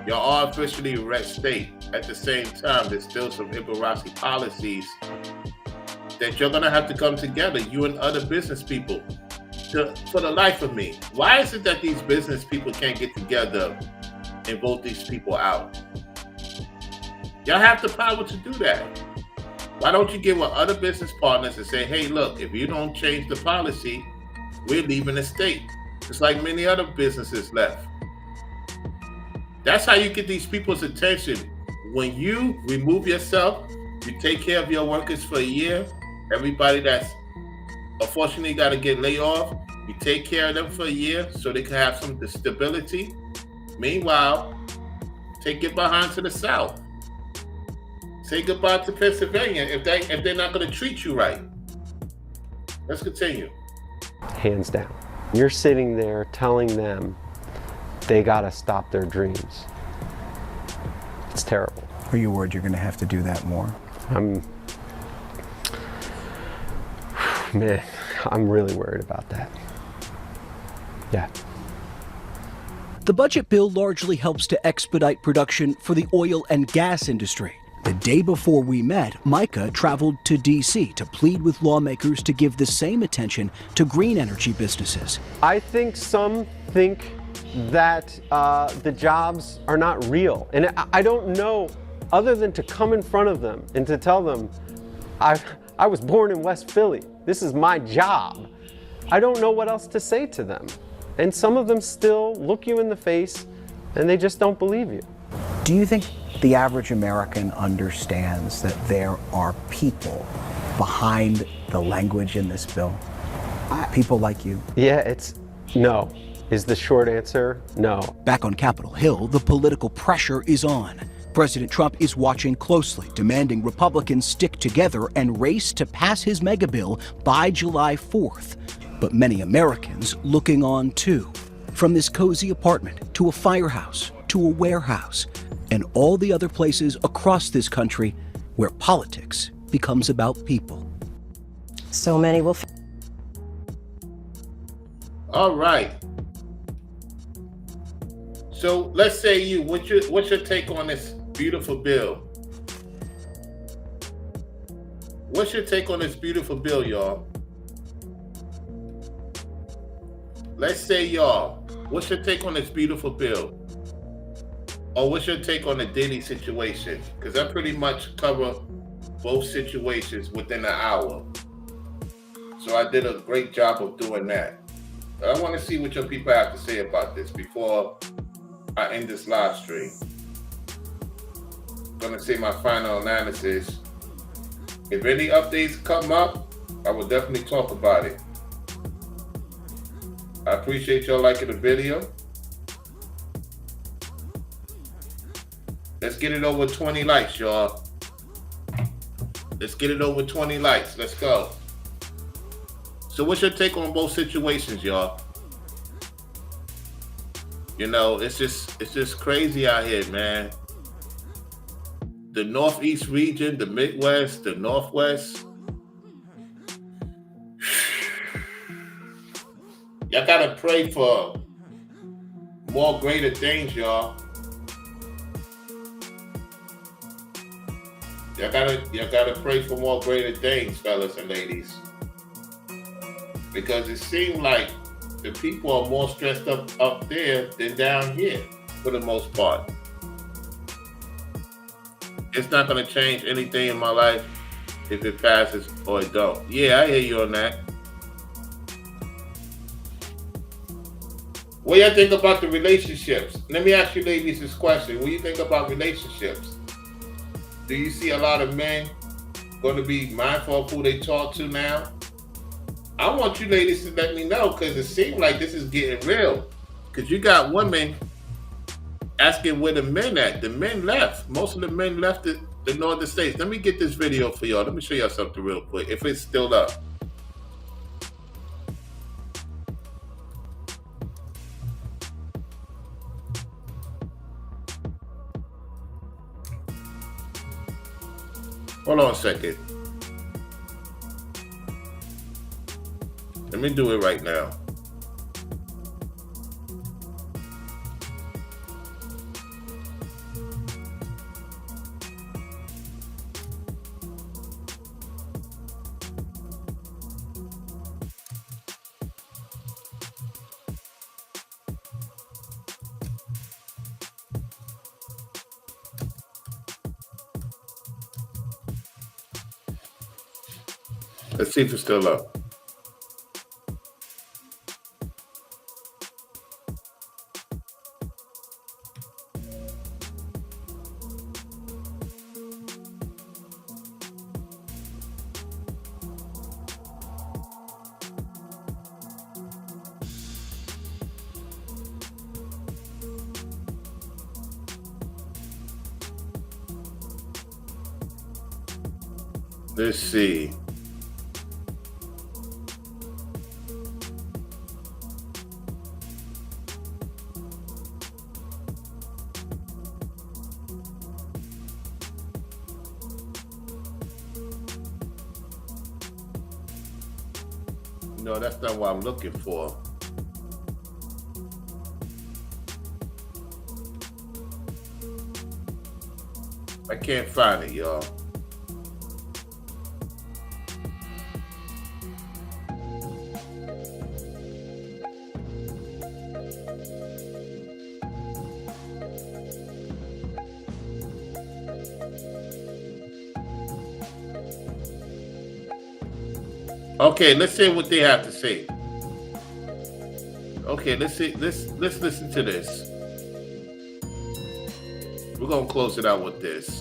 Y'all are officially a red state. At the same time, there's still some Ibaraki policies that you're going to have to come together, you and other business people, for the life of me. Why is it that these business people can't get together and vote these people out? Y'all have the power to do that. Why don't you get with other business partners and say, hey, look, if you don't change the policy, we're leaving the state. Just like many other businesses left. That's how you get these people's attention. When you remove yourself, you take care of your workers for a year, everybody that's unfortunately got to get laid off, you take care of them for a year so they can have some stability. Meanwhile, take it behind to the South. Say goodbye to Pennsylvania if they're not going to treat you right. Let's continue. Hands down. You're sitting there telling them they gotta stop their dreams. It's terrible. Are you worried you're going to have to do that more? Man, I'm really worried about that. Yeah. The budget bill largely helps to expedite production for the oil and gas industry. The day before we met, Micah traveled to D.C. to plead with lawmakers to give the same attention to green energy businesses. I think some think that the jobs are not real. And I don't know, other than to come in front of them and to tell them, I was born in West Philly. This is my job. I don't know what else to say to them. And some of them still look you in the face and they just don't believe you. Do you think the average American understands that there are people behind the language in this bill? People like you? Yeah, no. Is the short answer no. Back on Capitol Hill, the political pressure is on. President Trump is watching closely, demanding Republicans stick together and race to pass his mega bill by July 4th. But many Americans looking on too. From this cozy apartment to a firehouse to a warehouse and all the other places across this country where politics becomes about people. So many will. All right. So let's say what's your take on this beautiful bill? What's your take on this beautiful bill, y'all? Let's say, y'all, what's your take on this beautiful bill? Or what's your take on the Diddy situation? Because I pretty much cover both situations within an hour. So I did a great job of doing that. But I want to see what your people have to say about this before I end this live stream. I'm going to say my final analysis. If any updates come up, I will definitely talk about it. I appreciate y'all liking the video. Let's get it over 20 likes, y'all. Let's get it over 20 likes. Let's go. So what's your take on both situations, y'all? You know, it's just crazy out here, man. The Northeast region, the Midwest, the Northwest. Y'all gotta pray for more greater things, y'all. Y'all gotta pray for more greater things, fellas and ladies. Because it seems like the people are more stressed up there than down here, for the most part. It's not gonna change anything in my life if it passes or it don't. Yeah, I hear you on that. What do you think about the relationships? Let me ask you ladies this question. What do you think about relationships? Do you see a lot of men going to be mindful of who they talk to now? I want you ladies to let me know, because it seems like this is getting real. Because you got women asking where the men at. The men left. Most of the men left the northern states. Let me get this video for y'all. Let me show y'all something real quick, if it's still up. Hold on a second. Let me do it right now. Let's see if it's still up. Let's see. No, that's not what I'm looking for. I can't find it, y'all. Okay, let's see what they have to say. Okay, let's see. Let's listen to this. We're gonna close it out with this.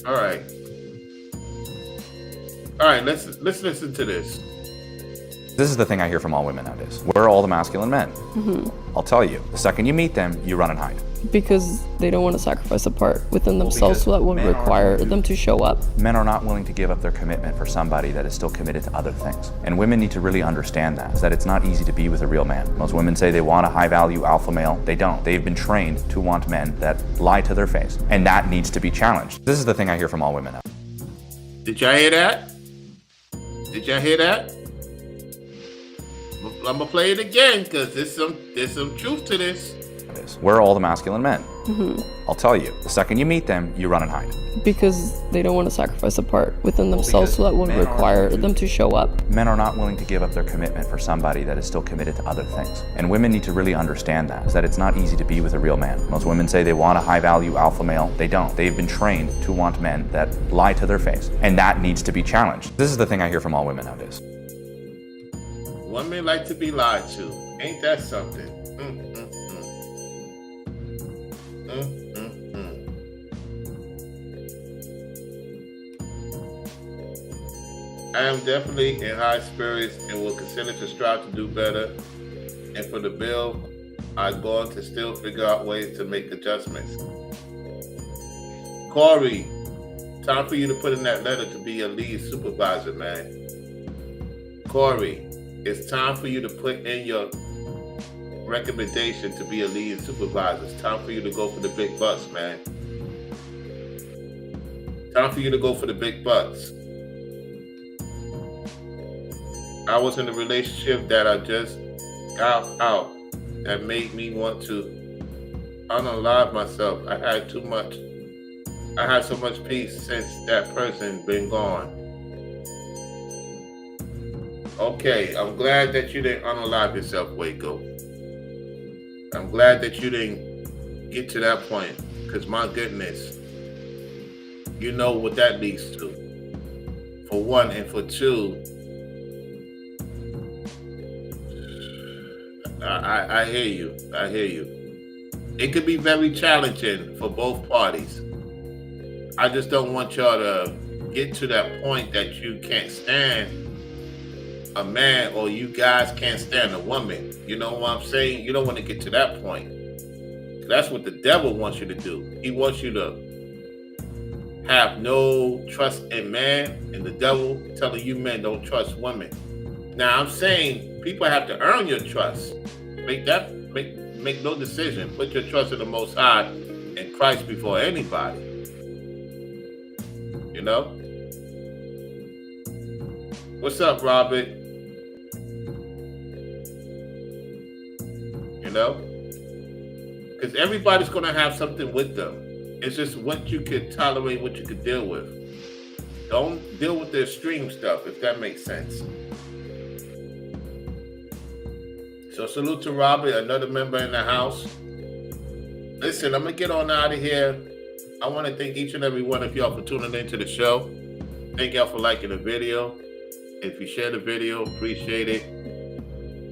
All right. All right, let's listen to this. This is the thing I hear from all women nowadays. Where are all the masculine men? I'll tell you, the second you meet them, you run and hide. Because they don't want to sacrifice a part within themselves that would require them to show up. Men are not willing to give up their commitment for somebody that is still committed to other things. And women need to really understand that, is that it's not easy to be with a real man. Most women say they want a high-value alpha male. They don't. They've been trained to want men that lie to their face. And that needs to be challenged. This is the thing I hear from all women now. Did y'all hear that? Did y'all hear that? I'm gonna play it again because there's some truth to this. Where are all the masculine men? I'll tell you, the second you meet them, you run and hide. Because they don't want to sacrifice a part within themselves that would require them to show up. Men are not willing to give up their commitment for somebody that is still committed to other things. And women need to really understand that, is that it's not easy to be with a real man. Most women say they want a high-value alpha male. They don't. They've been trained to want men that lie to their face. And that needs to be challenged. This is the thing I hear from all women nowadays. Women like to be lied to. Ain't that something? I am definitely in high spirits and will continue to strive to do better. And for the bill, I'm going to still figure out ways to make adjustments. Corey, time for you to put in that letter to be a lead supervisor, man. Corey, it's time for you to put in your recommendation to be a lead supervisor. It's time for you to go for the big bucks, man. Time for you to go for the big bucks. I was in a relationship that I just got out that made me want to unalive myself. I had so much peace since that person been gone. Okay, I'm glad that you didn't unalive yourself, Waco. I'm glad that you didn't get to that point, because my goodness, you know what that leads to. For one, and for two, I hear you. I hear you. It could be very challenging for both parties. I just don't want y'all to get to that point that you can't stand a man or you guys can't stand a woman. You know what I'm saying? You don't want to get to that point. That's what the devil wants you to do. He wants you to have no trust in man, and the devil telling you men don't trust women. Now I'm saying people have to earn your trust. Make no decision. Put your trust in the Most High and Christ before anybody. You know? What's up, Robert? You know? Because everybody's going to have something with them. It's just what you could tolerate, what you could deal with. Don't deal with the extreme stuff, if that makes sense. So salute to Robert, another member in the house. Listen, I'm going to get on out of here. I want to thank each and every one of y'all for tuning into the show. Thank y'all for liking the video. If you share the video, appreciate it.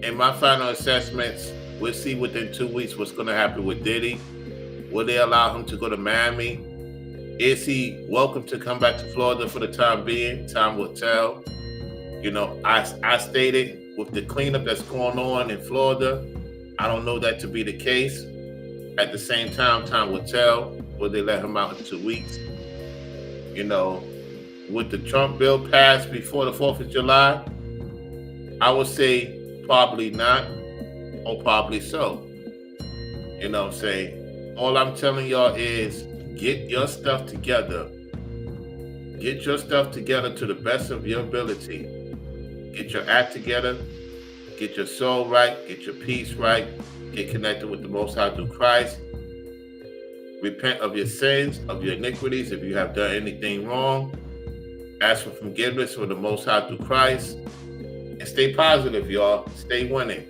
In my final assessments, we'll see within 2 weeks what's going to happen with Diddy. Will they allow him to go to Miami? Is he welcome to come back to Florida for the time being? Time will tell. You know, I stated with the cleanup that's going on in Florida, I don't know that to be the case. At the same time will tell. Will they let him out in 2 weeks? You know, would the Trump bill pass before the 4th of July? I would say probably not, or probably so. You know what I'm saying? All I'm telling y'all is get your stuff together get your stuff together to the best of your ability. Get your act together. Get your soul right. Get your peace right. Get connected with the Most High through Christ. Repent of your sins, of your iniquities, if you have done anything wrong. Ask for forgiveness from the Most High through Christ. And stay positive, y'all. Stay winning.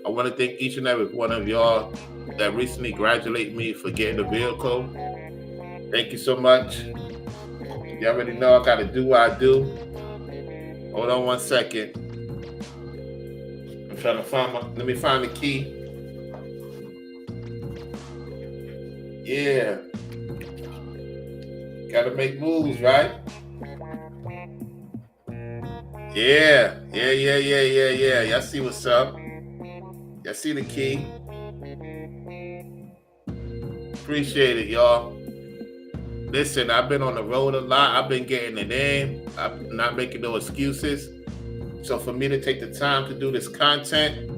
I want to thank each and every one of y'all that recently congratulated me for getting the vehicle. Thank you so much. You already know I got to do what I do. Hold on one second. I'm trying to find let me find the key. Yeah. Gotta make moves, right? Yeah. Y'all see what's up. Y'all see the key. Appreciate it, y'all. Listen, I've been on the road a lot. I've been getting it in. I'm not making no excuses. So for me to take the time to do this content,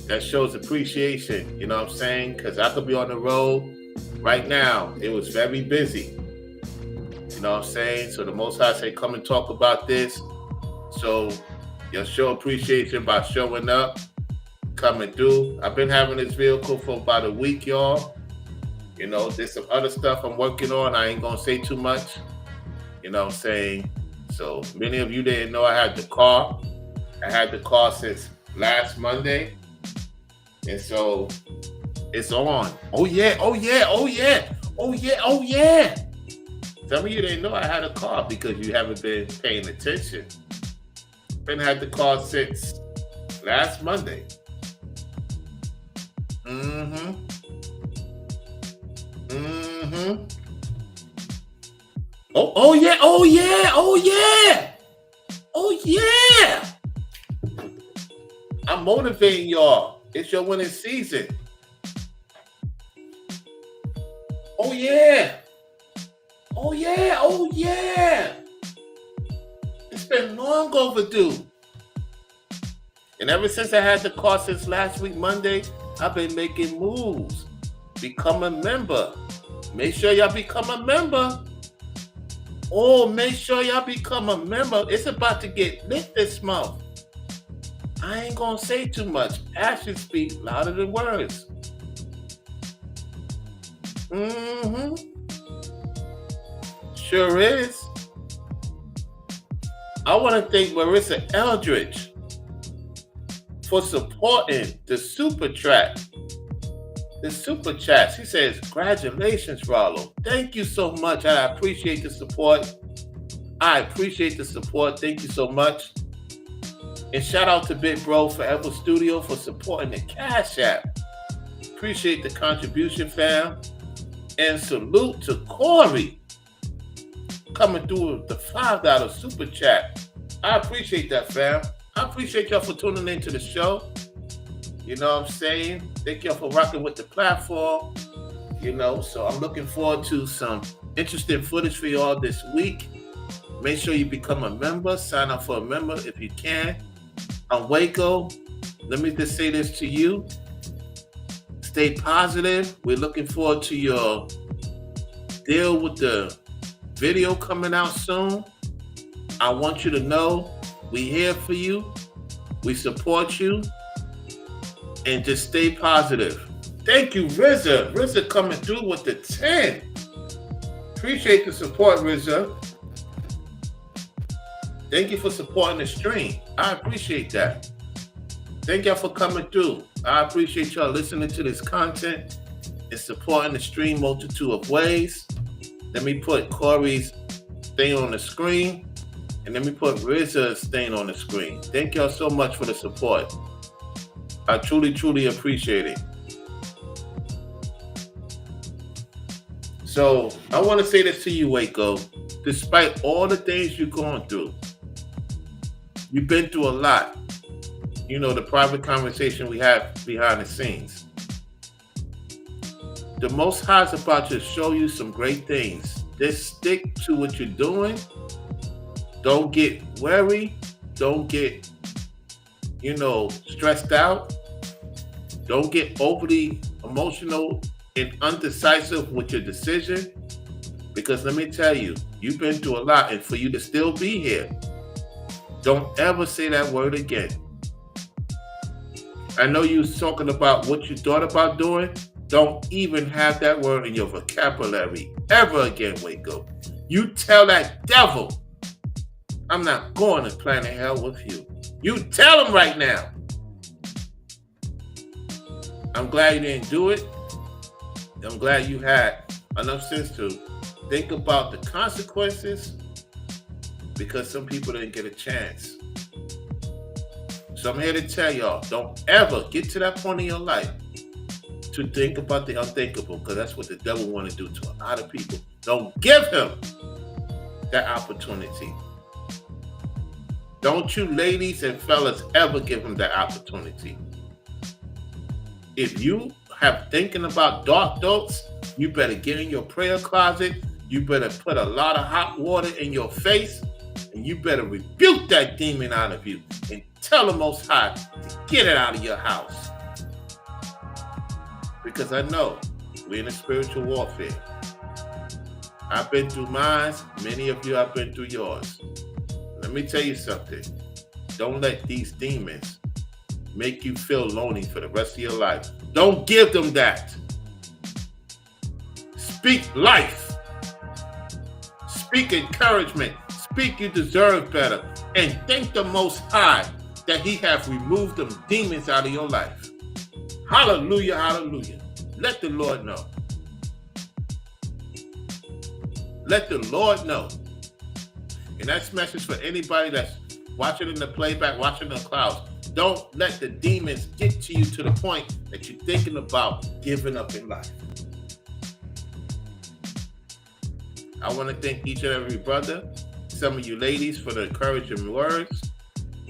that shows appreciation. You know what I'm saying? Because I could be on the road. Right now, it was very busy. You know what I'm saying? So the Most High say, come and talk about this. So you'll show appreciation by showing up, coming through. I've been having this vehicle for about a week, y'all. You know, there's some other stuff I'm working on. I ain't gonna say too much. You know what I'm saying? So many of you didn't know I had the car. I had the car since last Monday. And so it's on. Oh yeah. Some of you didn't know I had a car because you haven't been paying attention. Been had the car since last Monday. Oh yeah. I'm motivating y'all. It's your winning season. Oh yeah. It's been long overdue. And ever since I had the car since last week, Monday, I've been making moves. Become a member. Make sure y'all become a member. Oh, make sure y'all become a member. It's about to get lit this month. I ain't gonna say too much. Actions speak louder than words. Sure is. I want to thank Marissa Eldridge for supporting the super chat. The super chat. She says, congratulations, Rollo. Thank you so much. I appreciate the support. Thank you so much. And shout out to Big Bro Forever Studio for supporting the Cash App. Appreciate the contribution, fam. And salute to Corey coming through with the $5 super chat. I appreciate that, fam. I appreciate y'all for tuning into the show. You know what I'm saying? Thank y'all for rocking with the platform. You know, so I'm looking forward to some interesting footage for y'all this week. Make sure you become a member. Sign up for a member if you can. I'm Waco. Let me just say this to you. Stay positive. We're looking forward to your deal with the video coming out soon. I want you to know we're here for you. We support you. And just stay positive. Thank you, RZA. RZA coming through with the 10. Appreciate the support, RZA. Thank you for supporting the stream. I appreciate that. Thank y'all for coming through. I appreciate y'all listening to this content and supporting the stream multitude of ways. Let me put Corey's thing on the screen, and let me put RZA's thing on the screen. Thank y'all so much for the support. I truly, truly appreciate it. So I want to say this to you, Waco. Despite all the things you're going through, you've been through a lot. You know, the private conversation we have behind the scenes. The Most High is about to show you some great things. Just stick to what you're doing. Don't get worried. Don't get, stressed out. Don't get overly emotional and undecisive with your decision, Because let me tell you, you've been through a lot, and for you to still be here, don't ever say that word again. I know you was talking about what you thought about doing. Don't even have that word in your vocabulary ever again, Waco. You tell that devil, I'm not going to planet hell with you. You tell him right now. I'm glad you didn't do it. I'm glad you had enough sense to think about the consequences, because some people didn't get a chance. So I'm here to tell y'all, don't ever get to that point in your life to think about the unthinkable, because that's what the devil want to do to a lot of people. Don't give him that opportunity. Don't you ladies and fellas ever give him that opportunity. If you have thinking about dark thoughts, you better get in your prayer closet. You better put a lot of hot water in your face, and you better rebuke that demon out of you and tell the Most High to get it out of your house. Because I know we're in a spiritual warfare. I've been through mine. Many of you have been through yours. Let me tell you something. Don't let these demons make you feel lonely for the rest of your life. Don't give them that. Speak life. Speak encouragement. Speak you deserve better. And thank the Most High that he have removed them demons out of your life. Hallelujah, hallelujah. Let the Lord know. Let the Lord know. And that's message for anybody that's watching in the playback, watching the clouds. Don't let the demons get to you to the point that you're thinking about giving up in life. I want to thank each and every brother, some of you ladies, for the encouraging words,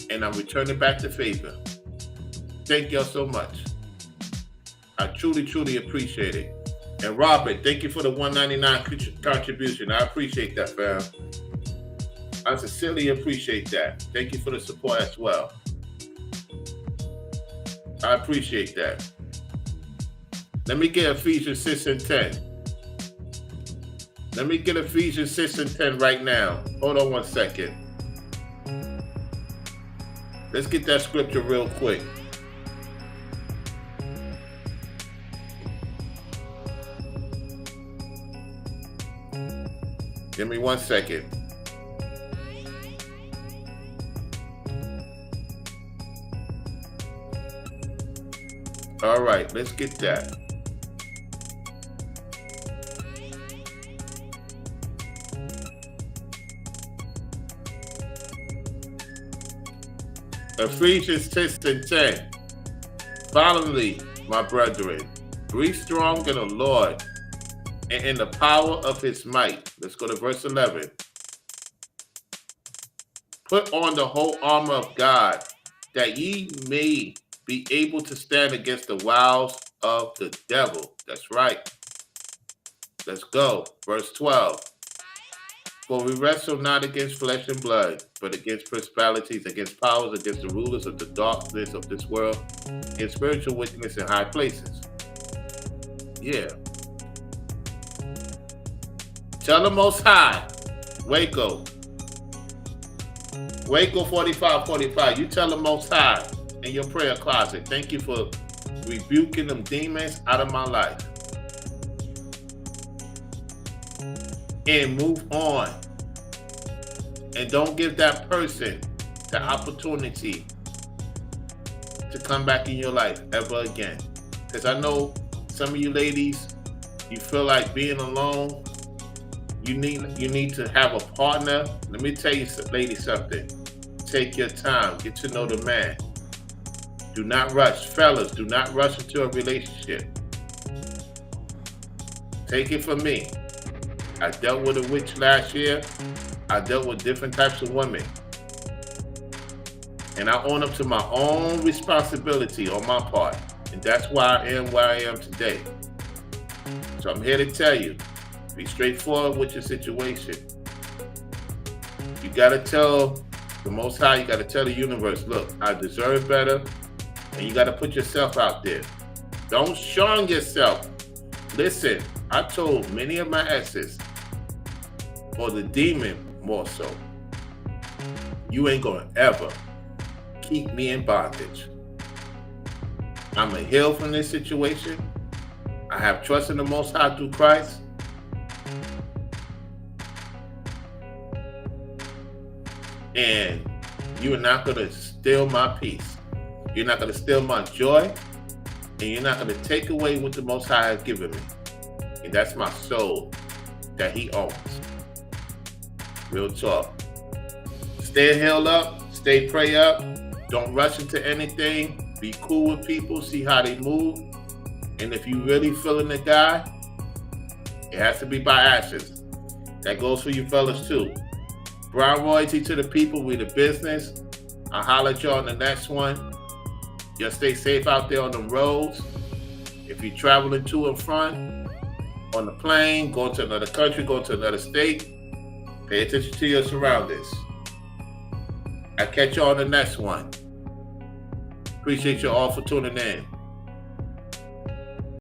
and I'm returning back the favor. Thank y'all so much. I truly, truly appreciate it. And Robert, thank you for the $1.99 contribution. I appreciate that, fam. I sincerely appreciate that. Thank you for the support as well. I appreciate that. Let me get Ephesians 6 and 10. Let me get Ephesians 6 and 10 right now. Hold on one second. Let's get that scripture real quick. Give me 1 second. All right, let's get that. Ephesians 6 and 10. Finally, my brethren, be strong in the Lord and in the power of his might. Let's go to verse 11. Put on the whole armor of God, that ye may be able to stand against the wiles of the devil. That's right. Let's go. Verse 12. For we wrestle not against flesh and blood, but against principalities, against powers, against the rulers of the darkness of this world, in spiritual wickedness in high places. Yeah. Tell the Most High, Waco 4545, you tell the Most High in your prayer closet, thank you for rebuking them demons out of my life. And move on. And don't give that person the opportunity to come back in your life ever again. Because I know some of you ladies, you feel like being alone. You need to have a partner. Let me tell you, ladies, something. Take your time. Get to know the man. Do not rush. Fellas, do not rush into a relationship. Take it from me. I dealt with a witch last year. I dealt with different types of women. And I own up to my own responsibility on my part. And that's why I am where I am today. So I'm here to tell you, be straightforward with your situation. You got to tell the Most High, you got to tell the universe, look, I deserve better. And you got to put yourself out there. Don't shun yourself. Listen, I told many of my exes, or the demon more so. You ain't gonna ever keep me in bondage. I'm a heal from this situation. I have trust in the Most High through Christ. And you are not gonna steal my peace. You're not gonna steal my joy. And you're not gonna take away what the Most High has given me. And that's my soul that he owns. Real talk. Stay held up, stay prayed up. Don't rush into anything. Be cool with people, see how they move. And if you really feeling the guy, it has to be by actions. That goes for you fellas too. Brown royalty to the people, we the business. I'll holler at y'all on the next one. Just stay safe out there on the roads. If you're traveling to and from, on the plane, going to another country, going to another state, pay attention to your surroundings. I'll catch y'all on the next one. Appreciate you all for tuning in.